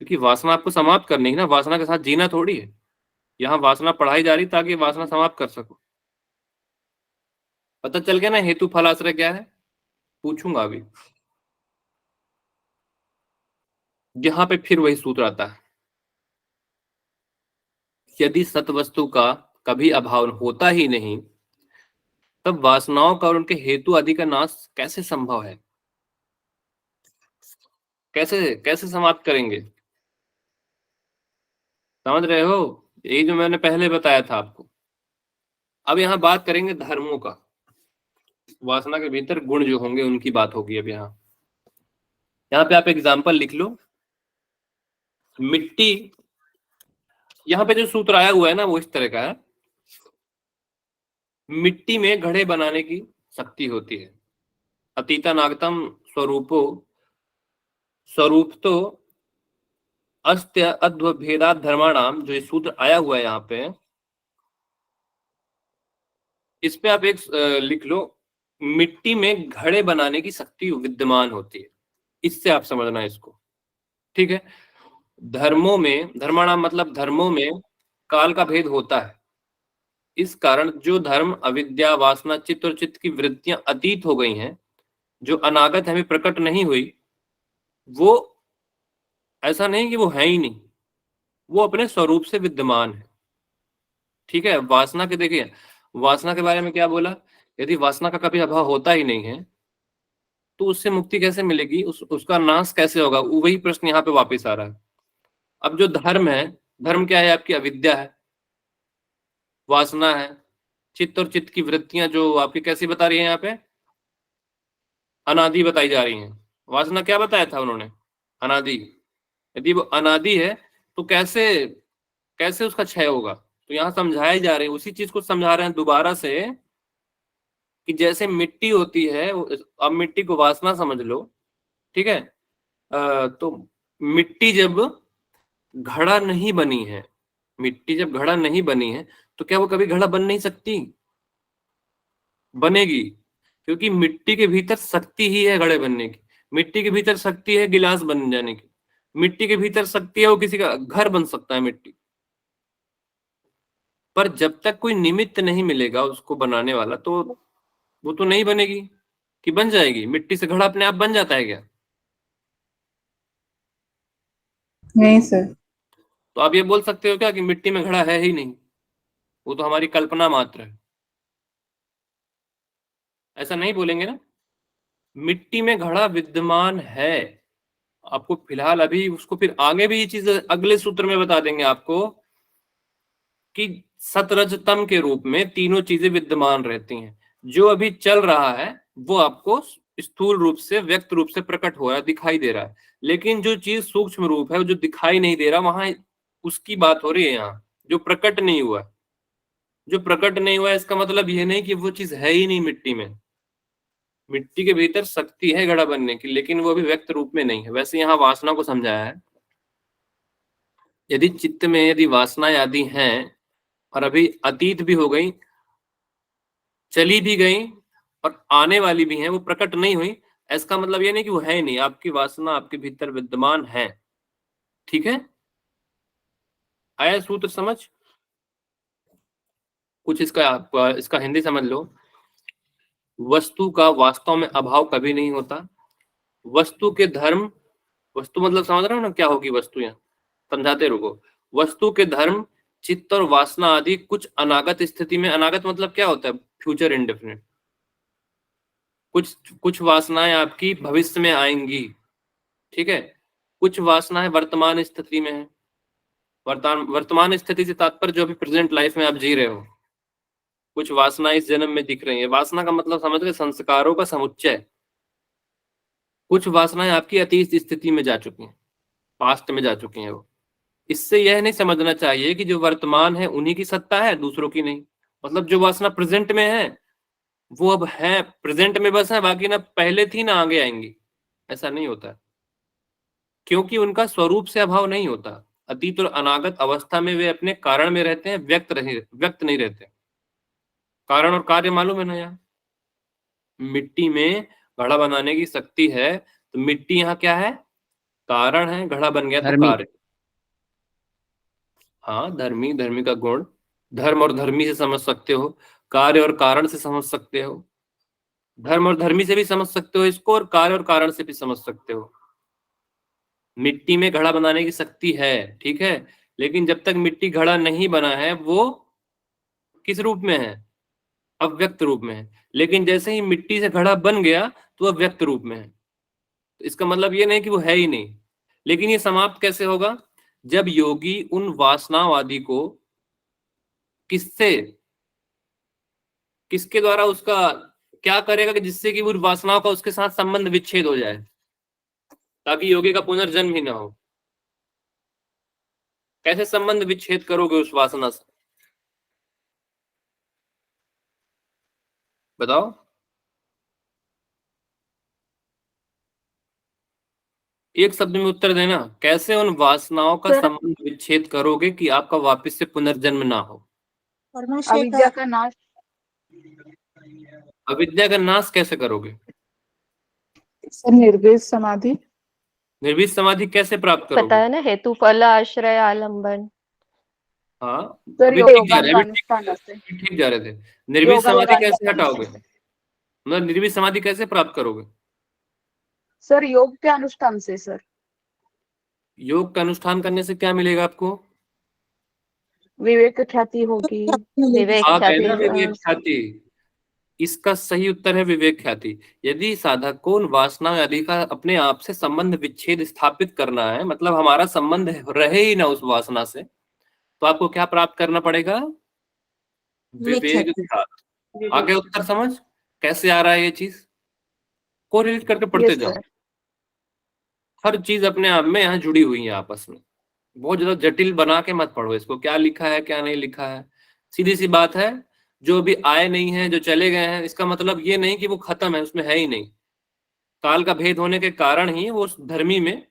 क्योंकि वासना आपको समाप्त करनी है ना, वासना के साथ जीना थोड़ी है। यहाँ वासना पढ़ाई जा रही ताकि वासना समाप्त कर सको। पता चल गया ना हेतु फलाश्रय क्या है? पूछूंगा अभी। यहाँ पे फिर वही सूत्र आता है, यदि सत्वस्तु का कभी अभाव होता ही नहीं, तब वासनाओं का और उनके हेतु आदि का नाश कैसे संभव है? कैसे कैसे समाप्त करेंगे? समझ रहे हो? यही जो मैंने पहले बताया था आपको। अब यहाँ बात करेंगे धर्मों का, वासना के भीतर गुण जो होंगे उनकी बात होगी। अब यहाँ पे आप एग्जाम्पल लिख लो। मिट्टी, यहाँ पे जो सूत्र आया हुआ है ना वो इस तरह का है, मिट्टी में घड़े बनाने की शक्ति होती है। अतीता नागतम स्वरूपो स्वरूप तो अस्त्य अद्व भेदात धर्माणाम, जो ये सूत्र आया हुआ है यहाँ पे, इस पे आप एक लिख लो, मिट्टी में घड़े बनाने की शक्ति विद्यमान होती है। इससे आप समझना इसको, ठीक है? धर्मों में, धर्माणाम मतलब धर्मों में काल का भेद होता है। इस कारण जो धर्म अविद्या, वासना, चित्त और चित्त की वृत्तियां अतीत हो गई हैं, जो अनागत हमें प्रकट नहीं हुई, वो ऐसा नहीं कि वो है ही नहीं, वो अपने स्वरूप से विद्यमान है। ठीक है? वासना के, देखिए वासना के बारे में क्या बोला, यदि वासना का कभी अभाव होता ही नहीं है तो उससे मुक्ति कैसे मिलेगी, उसका नाश कैसे होगा, वही प्रश्न यहाँ पे वापस आ रहा है। अब जो धर्म है, धर्म क्या है, आपकी अविद्या है, वासना है, चित्त और चित्त की वृत्तियां जो आपकी कैसी बता रही है, यहाँ पे अनादि बताई जा रही हैं। वासना क्या बताया था उन्होंने, अनादि। यदि वो अनादि है तो कैसे कैसे उसका क्षय होगा, तो यहाँ समझाया जा रही है, उसी चीज को समझा रहे हैं दोबारा से, कि जैसे मिट्टी होती है, अब मिट्टी को वासना समझ लो, ठीक है। तो मिट्टी जब घड़ा नहीं बनी है, मिट्टी जब घड़ा नहीं बनी है, तो क्या वो कभी घड़ा बन नहीं सकती, बनेगी, क्योंकि मिट्टी के भीतर शक्ति ही है घड़े बनने की, मिट्टी के भीतर शक्ति है गिलास बन जाने की, मिट्टी के भीतर शक्ति है वो किसी का घर बन सकता है मिट्टी। पर जब तक कोई निमित्त नहीं मिलेगा उसको बनाने वाला, तो वो तो नहीं बनेगी, कि बन जाएगी, मिट्टी से घड़ा अपने आप बन जाता है क्या? नहीं सर। तो आप ये बोल सकते हो क्या कि मिट्टी में घड़ा है ही नहीं, वो तो हमारी कल्पना मात्र है? ऐसा नहीं बोलेंगे ना, मिट्टी में घड़ा विद्यमान है। आपको फिलहाल अभी उसको फिर आगे भी ये चीज अगले सूत्र में बता देंगे आपको, कि सतरजतम के रूप में तीनों चीजें विद्यमान रहती हैं। जो अभी चल रहा है वो आपको स्थूल रूप से, व्यक्त रूप से प्रकट हो रहा है, दिखाई दे रहा है, लेकिन जो चीज सूक्ष्म रूप है, जो दिखाई नहीं दे रहा, वहां उसकी बात हो रही है यहाँ, जो प्रकट नहीं हुआ। जो प्रकट नहीं हुआ इसका मतलब ये नहीं कि वो चीज है ही नहीं मिट्टी में, मिट्टी के भीतर शक्ति है घड़ा बनने की, लेकिन वो अभी व्यक्त रूप में नहीं है। वैसे यहाँ वासना को समझाया है, यदि चित्त में यदि वासनाएं आदि हैं और अभी अतीत भी हो गई, चली भी गई और आने वाली भी हैं, वो प्रकट नहीं हुई, इसका मतलब ये नहीं कि वो है ही नहीं, आपकी वासना आपके भीतर विद्यमान है। ठीक है, आया सूत्र समझ? कुछ इसका हिंदी समझ लो। वस्तु का वास्तव में अभाव कभी नहीं होता। वस्तु के धर्म, वस्तु मतलब समझ रहे हो ना क्या होगी वस्तु, यहाँ समझाते रुको। वस्तु के धर्म, चित्त और वासना आदि कुछ अनागत स्थिति में, अनागत मतलब क्या होता है, फ्यूचर इंडेफिनिट, कुछ वासनाएं आपकी भविष्य में आएंगी, ठीक है। कुछ वासनाएं वर्तमान स्थिति में है। वर्तमान स्थिति से तात्पर्य जो अभी प्रेजेंट लाइफ में आप जी रहे हो। कुछ वासनाएं इस जन्म में दिख रही है, वासना का मतलब समझ गए, संस्कारों का समुच्चय। कुछ वासनाएं आपकी अतीत स्थिति में जा चुकी हैं, पास्ट में जा चुकी हैं वो। इससे यह नहीं समझना चाहिए कि जो वर्तमान है उन्हीं की सत्ता है, दूसरों की नहीं। मतलब जो वासना प्रेजेंट में है वो अब है, प्रेजेंट में बस है, बाकी ना पहले थी ना आगे आएंगी, ऐसा नहीं होता, क्योंकि उनका स्वरूप से अभाव नहीं होता। अतीत और अनागत अवस्था में वे अपने कारण में रहते हैं, व्यक्त नहीं रहते। कारण और कार्य मालूम है ना यार, मिट्टी में घड़ा बनाने की शक्ति है, तो मिट्टी यहाँ क्या है, कारण है, घड़ा बन गया तो कार्य। हाँ, धर्मी का गुण, धर्म और धर्मी से समझ सकते हो, कार्य और कारण से समझ सकते हो, धर्म और धर्मी से भी समझ सकते हो इसको, और कार्य और कारण से भी समझ सकते हो। मिट्टी में घड़ा बनाने की शक्ति है, ठीक है, लेकिन जब तक मिट्टी घड़ा नहीं बना है वो किस रूप में है, अव्यक्त रूप में है। लेकिन जैसे ही मिट्टी से घड़ा बन गया तो वह व्यक्त रूप में है। तो इसका मतलब ये नहीं कि वो है ही नहीं, लेकिन ये समाप्त कैसे होगा, जब योगी उन वासनावादी को किसके द्वारा उसका क्या करेगा कि जिससे कि वो वासनाओं का उसके साथ संबंध विच्छेद हो जाए, ताकि योगी का पुनर्जन्म ही ना हो। कैसे संबंध विच्छेद करोगे उस वासना से, बताओ? एक शब्द में उत्तर देना, कैसे उन वासनाओं का संबंध विच्छेद करोगे कि आपका वापस से पुनर्जन्म ना हो? अविद्या का नाश। अविद्या का नाश कैसे करोगे? सर निर्वेद समाधि। निर्वीत समाधि कैसे प्राप्त करोगे? पता है ना, हेतु फल आश्रय आलंबन। हाँ, सर अभी ठीक जा रहे थे। निर्वीत समाधि कैसे हटाओगे, मतलब निर्वीत समाधि कैसे प्राप्त करोगे? सर योग के अनुष्ठान से। सर योग का अनुष्ठान करने से क्या मिलेगा आपको? विवेक ख्याति होगी। विवेक हाँ, ख्याति कहना विवेक ख्याति। इसका सही उत्तर है विवेक ख्याति। यदि साधक को उन वासना आदि का अपने आप से संबंध विच्छेद स्थापित करना है, मतलब हमारा संबंध रहे ही ना उस वासना से, तो आपको क्या प्राप्त करना पड़ेगा? विवेक ख्याति। आगे उत्तर समझ कैसे आ रहा है ये चीज, कोरिलेट करके पढ़ते यस जाओ। सर। हर चीज अपने आप में यहाँ जुड़ी हुई है आपस में, बहुत ज्यादा जटिल बना के मत पढ़ो इसको, क्या लिखा है क्या नहीं लिखा है। सीधी सी बात है, जो अभी आए नहीं है, जो चले गए हैं, इसका मतलब ये नहीं कि वो खत्म है, उसमें है ही नहीं। काल का भेद होने के कारण ही वो उस धर्मी में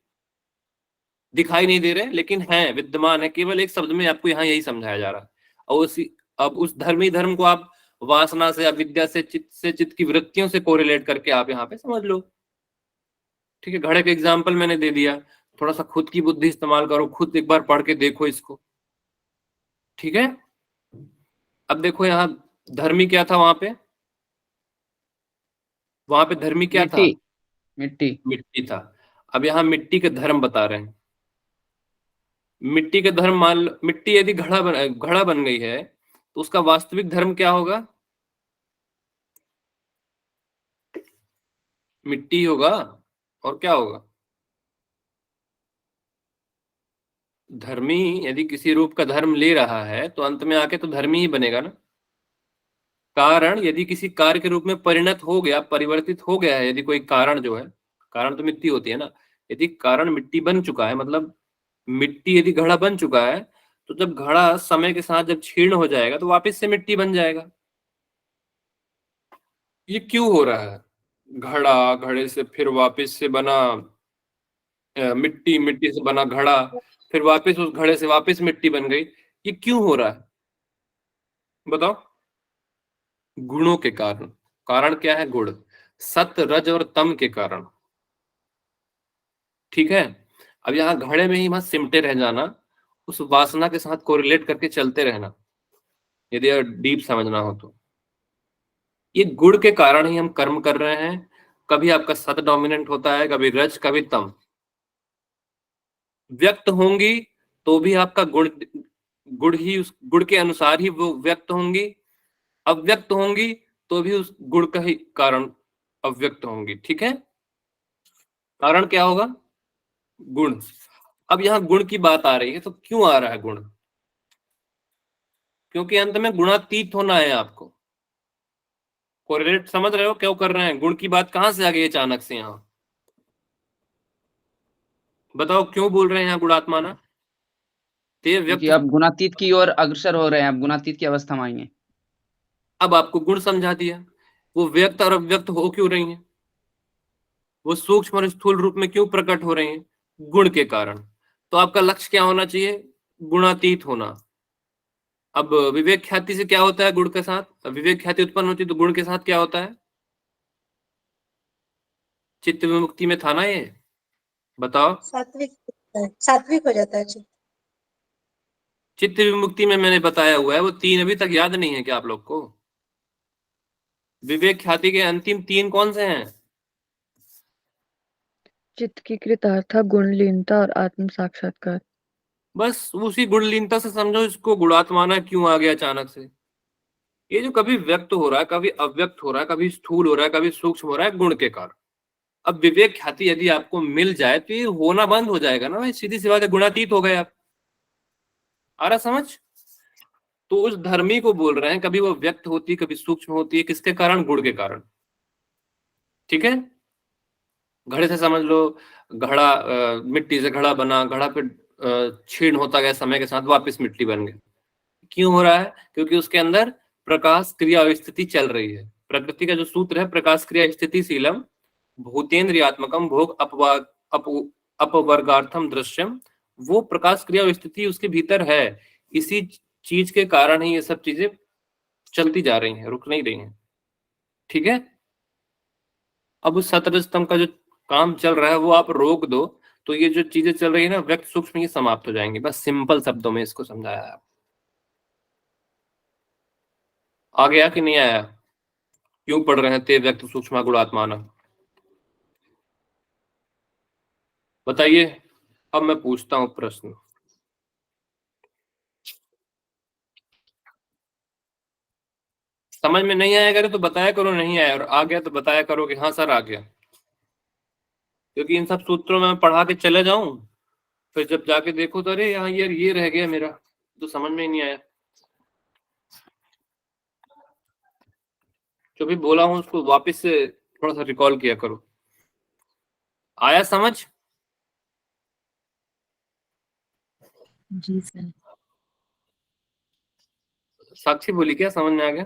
दिखाई नहीं दे रहे, लेकिन है, विद्यमान है। केवल एक शब्द में आपको यहाँ यही समझाया जा रहा है। और उसी अब उस धर्मी धर्म को आप वासना से, अविद्या से, चित्त की वृत्तियों से कोरिलेट करके आप यहाँ पे समझ लो। ठीक है, घड़े का एग्जाम्पल मैंने दे दिया, थोड़ा सा खुद की बुद्धि इस्तेमाल करो, खुद एक बार पढ़ के देखो इसको। ठीक है, अब देखो यहाँ धर्मी क्या था, वहां पे धर्मी क्या था? मिट्टी। मिट्टी था। अब यहाँ मिट्टी के धर्म बता रहे हैं। मिट्टी के धर्म, मान लो मिट्टी यदि घड़ा बन गई है, तो उसका वास्तविक धर्म क्या होगा? मिट्टी होगा। और क्या होगा? धर्मी यदि किसी रूप का धर्म ले रहा है तो अंत में आके तो धर्मी ही बनेगा ना। कारण यदि किसी कार्य के रूप में परिणत हो गया, परिवर्तित हो गया है, यदि कोई कारण जो है, कारण तो मिट्टी होती है ना, यदि कारण मिट्टी बन चुका है, मतलब मिट्टी यदि घड़ा बन चुका है, तो जब घड़ा समय के साथ जब क्षीण हो जाएगा तो वापस से मिट्टी बन जाएगा। ये क्यों हो रहा है? घड़ा, घड़े से फिर वापस से बना मिट्टी, मिट्टी से बना घड़ा, फिर वापस उस घड़े से वापस मिट्टी बन गई। ये क्यों हो रहा है बताओ? गुणों के कारण। कारण क्या है? गुण, सत, रज और तम के कारण। ठीक है, अब यहाँ घड़े में ही मत सिमटे रह जाना, उस वासना के साथ कोरिलेट करके चलते रहना, यदि डीप समझना हो तो। ये गुण के कारण ही हम कर्म कर रहे हैं। कभी आपका सत डोमिनेंट होता है, कभी रज, कभी तम। व्यक्त होंगी तो भी आपका गुण ही, उस गुण के अनुसार ही वो व्यक्त होंगी। अव्यक्त होंगी तो भी उस गुण का ही कारण अव्यक्त होंगी। ठीक है, कारण क्या होगा? गुण। अब यहाँ गुण की बात आ रही है, तो क्यों आ रहा है गुण? क्योंकि अंत में गुणातीत होना है आपको। कोरिलेट समझ रहे हो क्यों कर रहे हैं? गुण की बात कहां से आ गई अचानक से यहाँ? बताओ क्यों बोल रहे हैं यहाँ गुणात्माना? क्योंकि अब गुणातीत की ओर अग्रसर हो रहे हैं, अब गुणातीत की अवस्था में आएंगे। अब आपको गुण समझा दिया, वो व्यक्त और अव्यक्त हो क्यों रही हैं, वो सूक्ष्म और स्थूल रूप में क्यों प्रकट हो रहे हैं? गुण के कारण। तो आपका लक्ष्य क्या होना चाहिए? गुणातीत होना। अब विवेक ख्याति से क्या होता है गुण के साथ? विवेक ख्याति उत्पन्न होती है तो गुण के साथ क्या होता है? चित्त विमुक्ति में था ना ये, बताओ। सात्विक हो जाता है चित्त। चित्त विमुक्ति में मैंने बताया हुआ है, वो 3 अभी तक याद नहीं है क्या आप लोग को? विवेक ख्याति के अंतिम 3 कौन से हैं? चित्त की कृतार्था, गुणलीनता और आत्म साक्षात्कार। बस उसी गुणलीनता से समझो इसको, गुणात्माना क्यों आ गया अचानक से। ये जो कभी व्यक्त हो रहा है, कभी अव्यक्त हो रहा है, कभी स्थूल हो रहा है, कभी सूक्ष्म हो रहा है, गुण के कारण। अब विवेक ख्याति यदि आपको मिल जाए तो ये होना बंद हो जाएगा ना भाई, सीधी सी बात है, गुणातीत हो गए आप। आ रहा समझ? तो उस धर्मी को बोल रहे हैं, कभी वो व्यक्त होती, कभी सूक्ष्म होती है, किसके कारण? गुण के कारण। ठीक है, घड़े से समझ लो, घड़ा मिट्टी से घड़ा बना, घड़ा पे क्षीण होता गया, समय के साथ वापस मिट्टी बन गई। क्यों हो रहा है? क्योंकि उसके अंदर प्रकाश क्रिया और स्थिति चल रही है। प्रकृति का जो सूत्र है, प्रकाश क्रिया स्थिति शीलम भूतेन्द्रियात्मकम भोग अपवर्गार्थम दृश्यम, वो प्रकाश क्रिया और स्थिति उसके भीतर है। इसी चीज के कारण ही ये सब चीजें चलती जा रही हैं, रुक नहीं रही हैं। ठीक है, अब उस सतरजतम का जो काम चल रहा है वो आप रोक दो, तो ये जो चीजें चल रही है ना, व्यक्त सूक्ष्म, ही समाप्त हो जाएंगी। बस सिंपल शब्दों में इसको समझाया है। आ गया कि नहीं आया? क्यों पढ़ रहे हैं ते व्यक्त सूक्ष्म गुणात्माना? बताइए। अब मैं पूछता हूं प्रश्न। समझ में नहीं आया करे तो बताया करो नहीं आया, और आ गया तो बताया करो कि हाँ सर आ गया, क्योंकि इन सब सूत्रों में मैं पढ़ा के चले जाऊं, फिर जब जाके देखो तो अरे यहाँ यार ये रह गया मेरा, तो समझ में ही नहीं आया। जो भी बोला हूँ उसको वापस से थोड़ा सा रिकॉल किया करो। आया समझ? जी सर। साक्षी बोली क्या समझ में आ गया?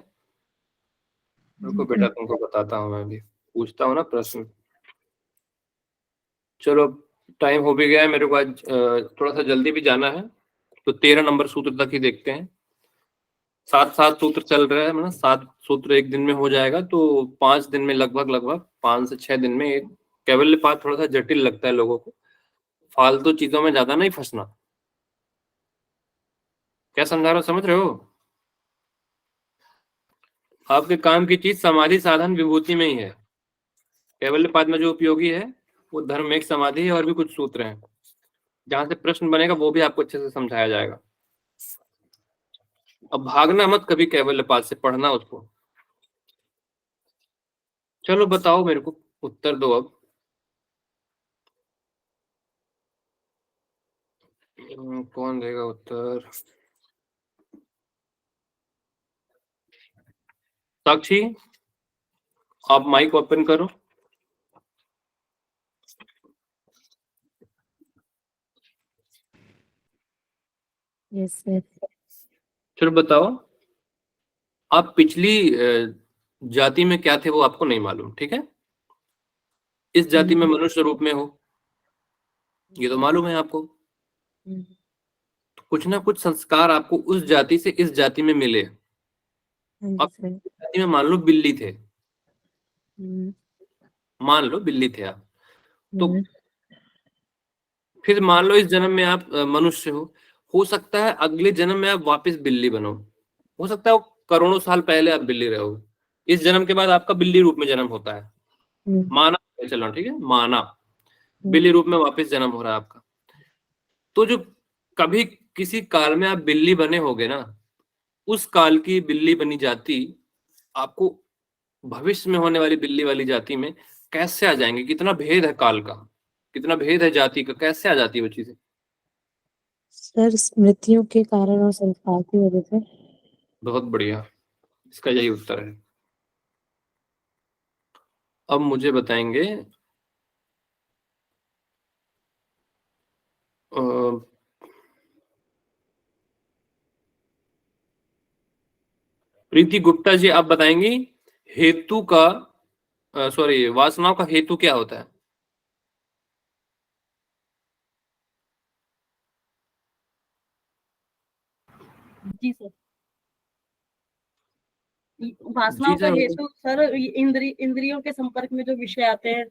रुको जी बेटा सर। तुमको बताता हूँ, मैं भी पूछता हूँ ना प्रश्न। चलो टाइम हो भी गया है, मेरे को आज थोड़ा सा जल्दी भी जाना है, तो 13 नंबर सूत्र तक ही देखते हैं। 7 सूत्र चल रहे हैं, मतलब 7 सूत्र एक दिन में हो जाएगा, तो 5 दिन में लगभग 5 से 6 दिन में। एक कैवल्य पाठ थोड़ा सा जटिल लगता है लोगों को, फालतू चीजों में ज्यादा नहीं फंसना। क्या समझा रहा हूं, समझ रहे हो? आपके काम की चीज समाधि साधन विभूति में ही है। कैवल्य पाठ में जो उपयोगी है वो धर्म एक समाधि है, और भी कुछ सूत्र हैं जहां से प्रश्न बनेगा वो भी आपको अच्छे से समझाया जाएगा। अब भागना मत कभी कैवल्य पाठ से, पढ़ना उसको। चलो बताओ मेरे को, उत्तर दो अब। कौन देगा उत्तर? साक्षी आप माइक ओपन करो। Yes sir. चलो बताओ, आप पिछली जाति में क्या थे वो आपको नहीं मालूम, ठीक है? इस जाति में मनुष्य रूप में हो, ये तो मालूम है आपको। तो कुछ ना कुछ संस्कार आपको उस जाति से इस जाति में मिले। आप इस जाति में मान लो बिल्ली थे, मान लो बिल्ली थे आप, तो फिर मान लो इस जन्म में आप मनुष्य हो सकता है अगले जन्म में आप वापस बिल्ली बनो, हो सकता है वो करोड़ों साल पहले आप बिल्ली रहो, इस जन्म के बाद आपका बिल्ली रूप में जन्म होता है, माना चलो ठीक है, माना बिल्ली रूप में वापस जन्म हो रहा है आपका। तो जो कभी किसी काल में आप बिल्ली बने होगे ना, उस काल की बिल्ली बनी जाति आपको भविष्य में होने वाली बिल्ली वाली जाति में कैसे आ जाएंगे? कितना भेद है काल का, कितना भेद है जाति का, कैसे आ जाती है वो चीजें? सर स्मृतियों के कारण और संस्कार की वजह से। बहुत बढ़िया, इसका यही उत्तर है। अब मुझे बताएंगे प्रीति गुप्ता जी, आप बताएंगी हेतु का सॉरी वासनाओं का हेतु क्या होता है? जी सर। वासनाओं का हेतु सर इंद्रियों के संपर्क में जो विषय आते हैं।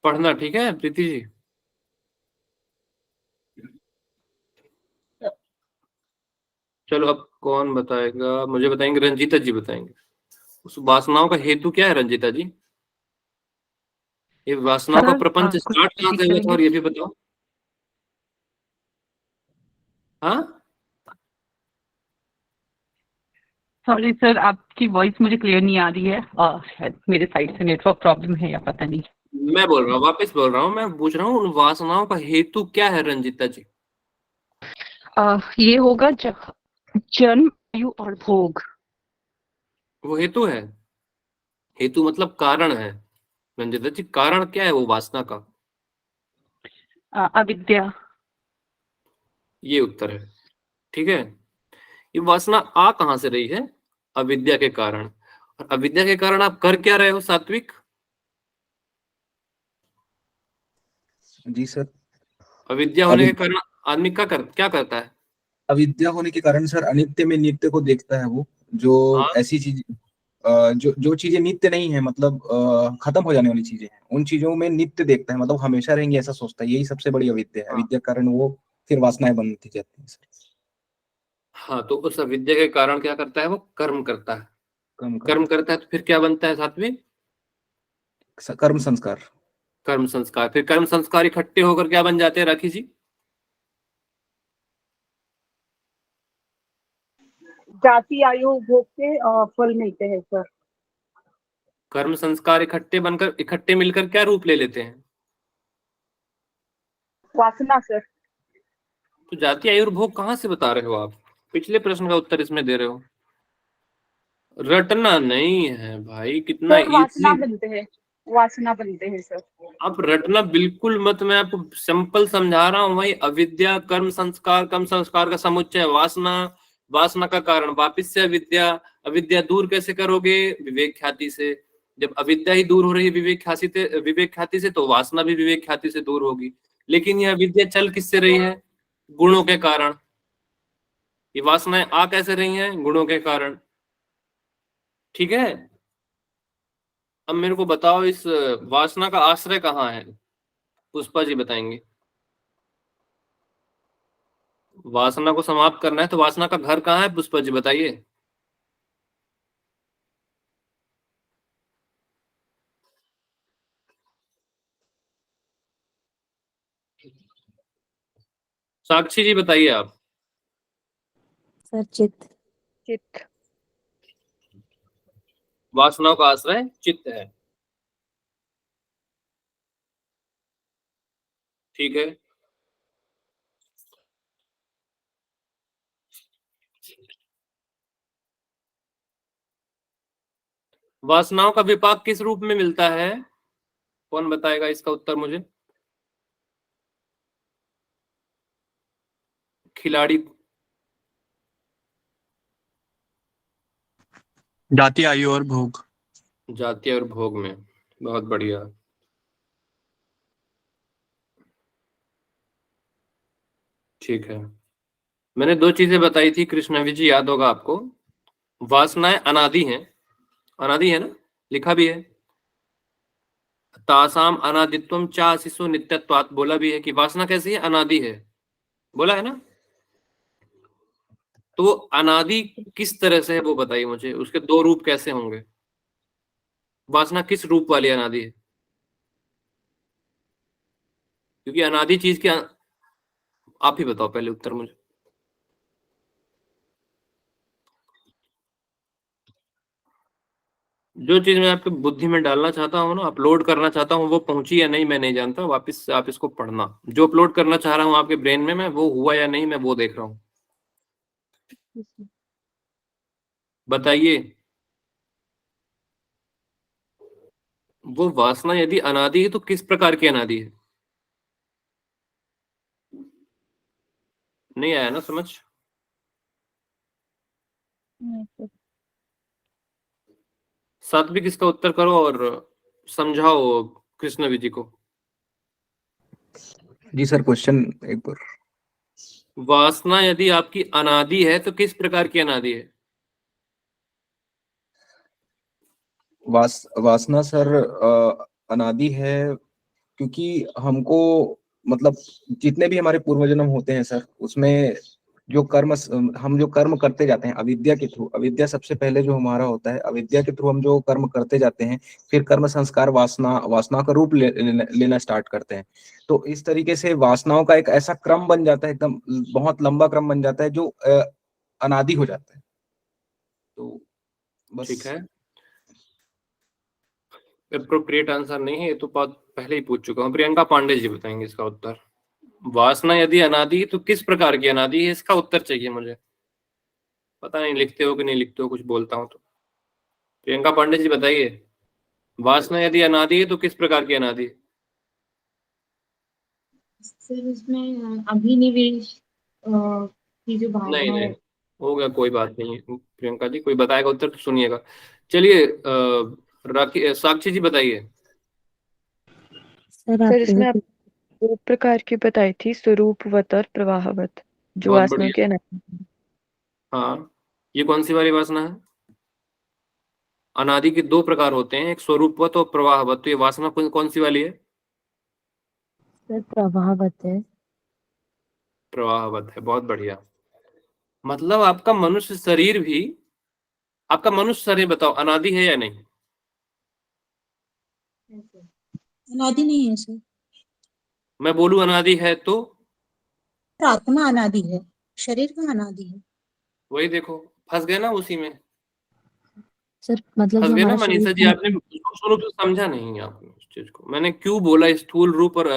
पढ़ना ठीक है प्रीति जी। चलो अब कौन बताएगा, मुझे बताएंगे, रंजीता जी बताएंगे उस वासनाओं का हेतु क्या है। रंजीता जी, ये वासनाओं का प्रपंच स्टार्ट कहाँ से हुआ था, और ये भी बताओ। हाँ सॉरी सर, आपकी वॉइस मुझे क्लियर नहीं आ रही है, और शायद मेरे साइड से नेटवर्क प्रॉब्लम है या पता नहीं। मैं बोल रहा हूँ, वापस बोल रहा हूँ, मैं पूछ रहा हूँ उन वासनाओं का हेतु क्या है रंजीता जी? ये होगा जन्म, आयु और भोग। वो हेतु है, हेतु मतलब कारण है रंजीता जी। कारण क्या है वो वासना का? अविद्या। ये उत्तर है, ठीक है। ये वासना आ कहां से रही है? अविद्या के कारण। और अविद्या के कारण आप कर क्या रहे हो सात्विक? जी सर। अविद्या होने के कारण आदमी क्या करता है? अविद्या होने के कारण सर अनित्य में नित्य को देखता है वो, जो ऐसी चीज जो चीजें नित्य नहीं है, मतलब खत्म हो जाने वाली चीजें हैं, उन चीजों में नित्य देखता है, मतलब हमेशा रहेंगे ऐसा सोचता है। यही सबसे बड़ी अविद्या है। अविद्या के कारण वो फिर वासनाएं बनती जाती हैं सर। हाँ, तो उस अविद्या के कारण क्या करता है वो? कर्म करता है। कर्म करता है तो फिर क्या बनता है सात्विक? कर्म संस्कार। कर्म संस्कार। फिर कर्म संस्कार इकट्ठे होकर क्या बन जाते हैं राखी जी? जाति आयु भोग के फल मिलते हैं सर। कर्म संस्कार इकट्ठे मिलकर क्या रूप ले लेते हैं? वासना सर। तो जाति आयु और भोग कहाँ से बता रहे हो आप? पिछले प्रश्न का उत्तर इसमें दे रहे हो। रटना नहीं है भाई, कितना सर वासना इजी। बनते हैं, वासना बनते हैं सर। आप रटना बिल्कुल मत, मैं आपको सिंपल समझा रहा हूँ भाई। अविद्या कर्म संस्कार का समुच्चय वासना, वासना का कारण वापिस से अविद्या। अविद्या दूर कैसे करोगे? विवेक ख्याति से। जब अविद्या ही दूर हो रही है विवेक ख्याति से, तो वासना भी विवेक ख्याति से दूर होगी। लेकिन ये अविद्या चल किससे रही है? गुणों के कारण। ये वासनाएं आ कैसे रही हैं? गुणों के कारण। ठीक है, अब मेरे को बताओ इस वासना का आश्रय कहाँ है? पुष्पा जी बताएंगे। वासना को समाप्त करना है तो वासना का घर कहाँ है? पुष्पा जी बताइए। साक्षी जी बताइए आप। सर चित्त। चित्त। वासनाओं का आश्रय चित्त है। ठीक है, वासनाओं का विपाक किस रूप में मिलता है? कौन बताएगा इसका उत्तर मुझे? खिलाड़ी। जाति आयु और भोग। जाति और भोग में, बहुत बढ़िया। ठीक है, मैंने दो चीजें बताई थी कृष्णवी जी, याद होगा आपको। वासनाएं अनादि हैं, अनादि है ना, लिखा भी है। तासाम अनादित्वम चाशिषु नित्यत्वात्, बोला भी है कि वासना कैसी है? अनादि है, बोला है ना। तो अनादि किस तरह से है वो बताइए मुझे, उसके दो रूप कैसे होंगे? वासना किस रूप वाली अनादि है? क्योंकि अनादि चीज की आप ही बताओ पहले उत्तर मुझे। जो चीज मैं आपकी बुद्धि में डालना चाहता हूँ ना, अपलोड करना चाहता हूँ, वो पहुंची या नहीं मैं नहीं जानता। वापस से आप इसको पढ़ना। जो अपलोड करना चाह रहा हूँ आपके ब्रेन में, मैं वो हुआ या नहीं मैं वो देख रहा हूँ। बताइए, वो वासना यदि अनादि है तो किस प्रकार की अनादि है? नहीं आया ना समझ? सात्विक इसका उत्तर करो और समझाओ कृष्णवी जी को। जी सर, क्वेश्चन एक बार। वासना यदि आपकी अनादि है तो किस प्रकार की अनादि है? वासना सर अनादि है, क्योंकि हमको मतलब जितने भी हमारे पूर्व जन्म होते हैं सर, उसमें जो हम जो कर्म करते जाते हैं अविद्या के थ्रू, अविद्या सबसे पहले जो हमारा होता है, अविद्या के थ्रू हम जो कर्म करते जाते हैं, फिर कर्म संस्कार वासना का रूप लेना स्टार्ट करते हैं। तो इस तरीके से वासनाओं का एक ऐसा क्रम बन जाता है, एकदम बहुत लंबा क्रम बन जाता है, जो अनादि हो जाता है। तो बस। ठीक है, एप्रोप्रिएट आंसर नहीं है ये तो बात पहले ही पूछ चुका हूँ। प्रियंका पांडे जी बताएंगे इसका उत्तर। वासना यदि अनादि है तो किस प्रकार की अनादि है, इसका उत्तर चाहिए मुझे। पता नहीं लिखते हो कि नहीं लिखते हो, कुछ बोलता हूँ तो। प्रियंका पांडे जी बताइए, वासना यदि अनादि है तो किस प्रकार की अनादि है? सर उसमें अभिनिवेश की जो भावना नहीं नहीं, है। हो गया, कोई बात नहीं है प्रियंका जी, कोई बताएगा उत्तर तो सुनिएगा। चलिए साक्षी जी बताइए। सर इसमें आप दो प्रकार की बताई थी, स्वरूपवत और प्रवाहवत, जो बहुत वासना के बढ़िया। हाँ, ये कौन सी वाली वासना है? अनादि के दो प्रकार होते हैं, एक स्वरूपवत और प्रवाहवत। तो ये वासना कौन सी वाली है? सर प्रभावत है। प्रवाहवत है, बहुत बढ़िया। मतलब आपका मनुष्य शरीर भी, आपका मनुष्य शरीर बताओ अनादि है या नहीं? अनादि नहीं है सर। मैं बोलूं अनादि है तो? आत्मा अनादि है, शरीर का अनादि है। वही देखो, फंस गए ना उसी में, सर मतलब फंस जो गए ना हमारा शरीर मनीषा जी, आपने सूक्ष्म रूप से समझा नहीं आपने उस चीज को। मैंने क्यों बोला स्थूल रूप और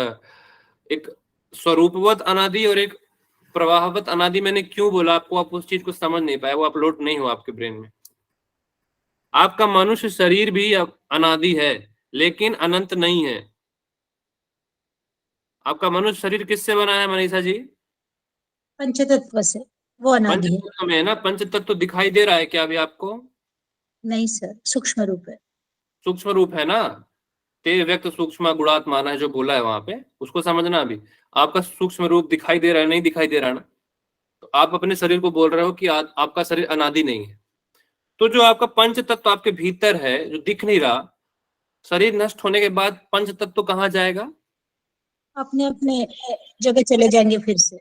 एक स्वरूपवत अनादि और एक प्रवाहवत अनादि, मैंने क्यों बोला आपको, आप उस चीज को समझ नहीं पाए, वो अपलोड नहीं हुआ आपके ब्रेन में। आपका मनुष्य शरीर भी अनादि है लेकिन अनंत नहीं है। आपका मनुष्य शरीर किससे बना है मनीषा जी? पंचतत्व से, वो अनादि है। पंचतत्व में है ना, पंचतत्व दिखाई दे रहा है क्या अभी आपको? नहीं सर, सूक्ष्म रूप है। सूक्ष्म रूप है ना, ते व्यक्त सूक्ष्म गुणात्मान है जो बोला है वहां पे, उसको समझना। अभी आपका सूक्ष्म रूप दिखाई दे रहा है, नहीं दिखाई दे रहा ना, तो आप अपने शरीर को बोल रहे हो कि आपका शरीर अनादि नहीं है। तो जो आपका पंच तत्व आपके भीतर है जो दिख नहीं रहा, शरीर नष्ट होने के बाद पंच तत्व कहाँ जाएगा? अपने अपने जगह चले जाएंगे फिर से।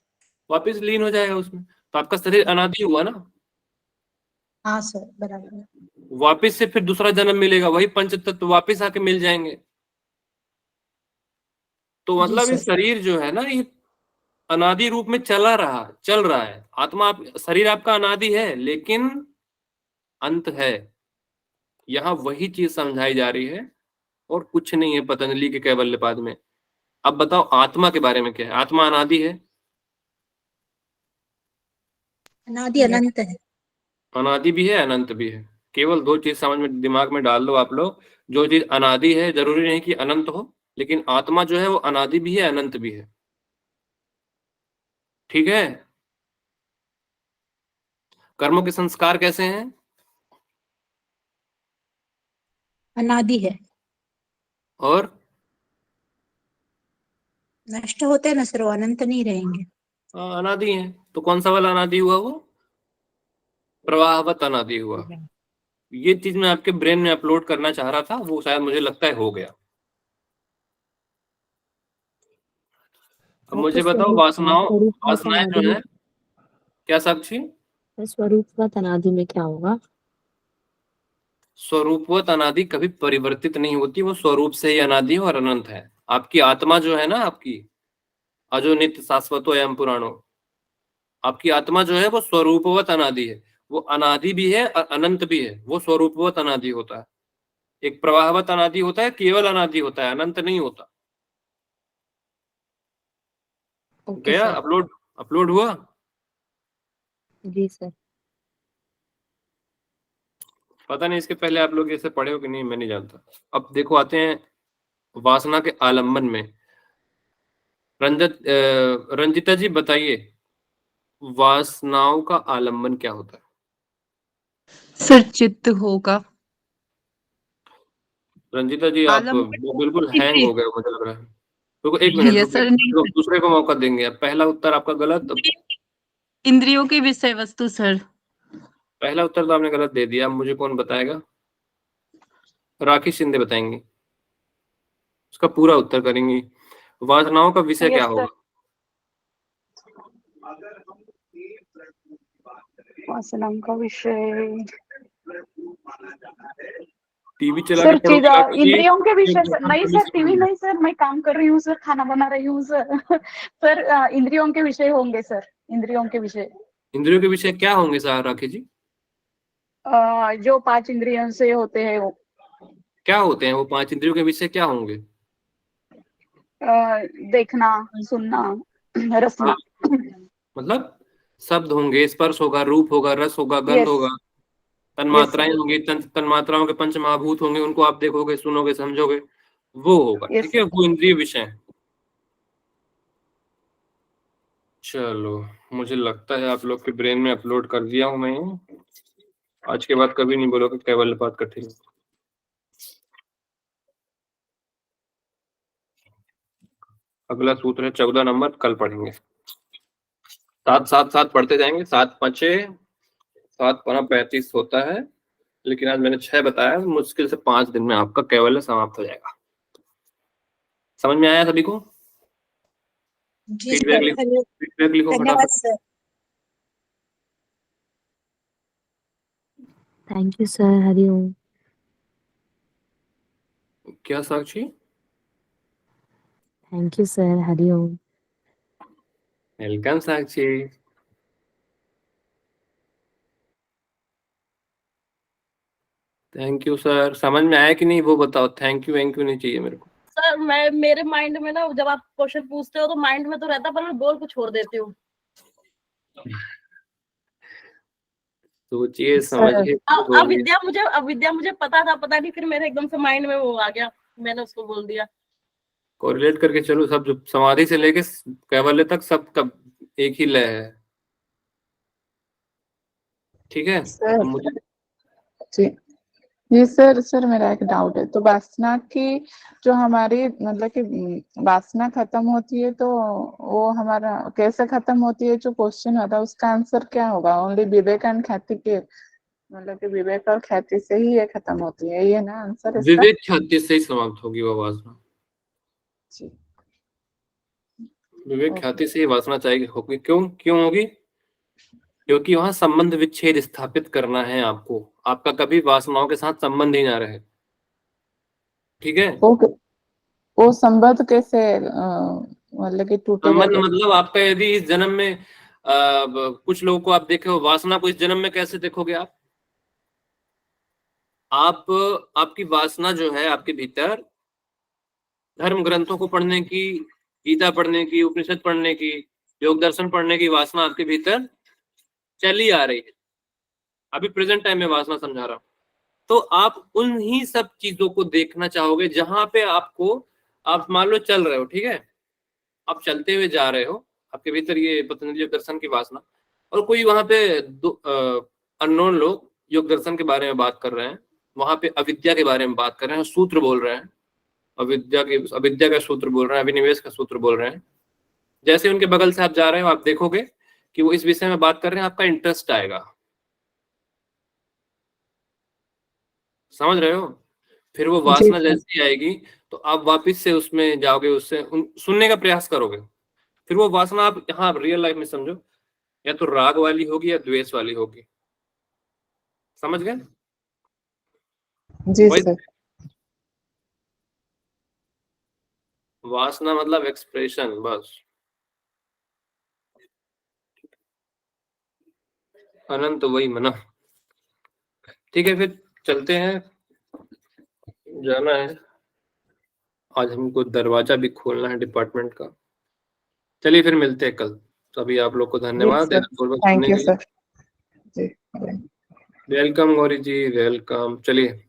वापिस लीन हो जाएगा उसमें। तो आपका शरीर अनादि हुआ ना, हाँ सर, बराबर है। वापिस से फिर दूसरा जन्म मिलेगा, वही पंच तत्व वापिस आके मिल जाएंगे। तो जी मतलब ये सर। शरीर जो है ना, ये अनादि रूप में चल रहा है। आत्मा शरीर आपका अनादि है लेकिन अंत है। यहाँ वही चीज समझाई जा रही है और कुछ नहीं है पतंजलि के कैवल्यपाद में। अब बताओ आत्मा के बारे में क्या है? आत्मा अनादि है? अनादि अनंत है। अनादि भी है अनंत भी है। केवल दो चीज समझ में दिमाग में डाल लो आप लोग, जो चीज अनादि है जरूरी नहीं कि अनंत हो, लेकिन आत्मा जो है वो अनादि भी है अनंत भी है। ठीक है। कर्मों के संस्कार कैसे हैं? अनादि है। और नष्ट होते हैं ना सर, वो अनंत नहीं रहेंगे। अनादि है। तो कौन सा वाला अनादि हुआ? वो प्रवाहवत अनादि हुआ। ये चीज मैं आपके ब्रेन में अपलोड करना चाह रहा था, वो शायद मुझे लगता है हो गया। अब मुझे बताओ वासनाएं जो है क्या साक्षी? स्वरूपवत अनादि में क्या होगा? स्वरूपवत अनादि कभी परिवर्तित नहीं होती, वो स्वरूप से ही अनादि और अनंत है। आपकी आत्मा जो है ना, आपकी अजो नित्य शाश्वतो एवं पुराणो, आपकी आत्मा जो है वो स्वरूपवत अनादि है। वो अनादि भी है और अनंत भी है। वो स्वरूपवत अनादि होता है। एक प्रवाहवत अनादि होता है, केवल अनादि होता है, अनंत नहीं होता। ओके गया सर। अपलोड? अपलोड हुआ? जी सर। पता नहीं इसके पहले आप लोग ऐसे पढ़े हो कि नहीं, मैं नहीं जानता। अब देखो आते हैं वासना के आलम्बन में। रंजिता जी बताइए, वासनाओं का आलम्बन क्या होता है? सर चित्त होगा। रंजिता जी आप बिल्कुल हैंग हो गए मुझे लग रहा है। रुको एक मिनट यस रुको, सर। नहीं दूसरे को मौका देंगे। पहला उत्तर आपका गलत। इंद्रियों के विषय वस्तु सर। पहला उत्तर तो आपने गलत दे दिया। अब मुझे कौन बताएगा? राखी शिंदे बताएंगी, उसका पूरा उत्तर करेंगी। वासनाओं का विषय क्या यस होगा? सर। वासनाओं का विषय टीवी चला के सर पढ़ोगे राखी जी? इंद्रियों के विषय सर, एकदम नहीं टीवी सर से टीवी पढ़ोगे? नहीं सर, मैं काम कर रही हूँ सर, खाना बना रही हूँ सर। सर इंद्रियों के विषय होंगे सर, इंद्रियों के विषय। इंद्रियों के विषय क्या होंगे सर राखी जी? जो 5 इंद्रियों से होते हैं वो। क्या होते हैं वो 5 इंद्रियों के विषय? क्या होंगे? देखना, सुनना, रसना। मतलब शब्द होंगे, स्पर्श होगा, रूप होगा, रस होगा, गंध यस। होगा, यस तन्मात्राएं सर। होंगी, तन्मात्राओं के पंच महाभूत होंगे, उनको आप देखोगे, सुनोगे, समझोगे, वो होगा। यस ठीक है, सर। वो इंद्रिय विषय है। चलो, मुझे लगता है आप लोग के ब्रेन में अपलोड कर दिया हूं मैं। आज के बाद कभी नहीं बोलोगे कैवल्यपाद कठिन। अगला सूत्र है 14 नंबर, कल पढ़ेंगे। 7 7 7 पढ़ते जाएंगे। 7 5 7 5 35 होता है, लेकिन आज मैंने 6 बताया। मुश्किल से 5 दिन में आपका कैवल्य समाप्त हो जाएगा। समझ में आया सभी को? जी फीडबैक सर। लिखो, फीडबैक लिखो धन्यवाद फटाफट। Sir. Thank you sir. Hariom. क्या Sakshi? Thank you sir. Hariom. Welcome Sakshi. Thank you sir. समझ में आया कि नहीं वो बताओ। थैंक यू नहीं चाहिए मेरे को। सर मेरे माइंड में ना जब आप क्वेश्चन पूछते हो तो माइंड में तो रहता है, पर मैं बोल को छोड़ देती हूँ। सोचिए समझिए बोलिए। अविद्या मुझे पता था, पता नहीं फिर मेरे एकदम से माइंड में वो आ गया, मैंने उसको बोल दिया। कोरिलेट करके चलो, सब जो समाधि से लेके कैवल्य तक सब का एक ही लय है। ठीक है सर मुझे जी जी सर मेरा एक डाउट है। तो वासना की जो हमारी मतलब कि वासना खत्म होती है तो वो हमारा कैसे खत्म होती है, जो क्वेश्चन होता है उसका आंसर क्या होगा? ओनली विवेक एंड ख्याति के मतलब कि विवेक और ख्याति से ही ये खत्म होती है, ये ना आंसर इसका? विवेक ख्याति से ही समाप्त होगी वो वासना। जी विवेक ख्याति से ही वासना चाहिए होगी। क्यों होगी? क्योंकि वहां संबंध विच्छेद स्थापित करना है आपको। आपका कभी वासनाओं के साथ संबंध ही ना रहे। ठीक है, वो संबंध कैसे मतलब कि टूटेगा संबंध कैसे? मतलब आपका यदि इस जन्म में कुछ लोगों को आप देखे हो, वासना को इस जन्म में कैसे देखोगे आप आपकी वासना जो है आपके भीतर धर्म ग्रंथों को पढ़ने की, गीता पढ़ने की, उपनिषद पढ़ने की, योग दर्शन पढ़ने की वासना आपके भीतर चली आ रही है। अभी प्रेजेंट टाइम में वासना समझा रहा हूं। तो आप उन ही सब चीजों को देखना चाहोगे जहां पे आपको, आप मान लो चल रहे हो, ठीक है, आप चलते हुए जा रहे हो, आपके भीतर ये पतंजलि योग दर्शन की वासना, और कोई वहां पे अननोन लोग योग दर्शन के बारे में बात कर रहे हैं, वहां पे अविद्या के बारे में बात कर रहे हैं, सूत्र बोल रहे हैं, अविद्या का सूत्र बोल रहे हैं, अभिनिवेश का सूत्र बोल रहे हैं। जैसे उनके बगल से आप जा रहे हो, आप देखोगे कि वो इस विषय में बात कर रहे हैं, आपका इंटरेस्ट आएगा। समझ रहे हो? फिर वो वासना जैसी आएगी तो आप वापस से उसमें जाओगे, उससे सुनने का प्रयास करोगे। फिर वो वासना आप यहाँ रियल लाइफ में समझो, या तो राग वाली होगी या द्वेष वाली होगी। समझ गए? जी सर। वासना मतलब एक्सप्रेशन, बस। अनंत वही मना। ठीक है, फिर चलते हैं, जाना है आज हमको, दरवाजा भी खोलना है डिपार्टमेंट का। चलिए फिर मिलते हैं कल। तो अभी आप लोग को धन्यवाद थैंक यू सर। जी वेलकम गौरी जी, वेलकम। चलिए।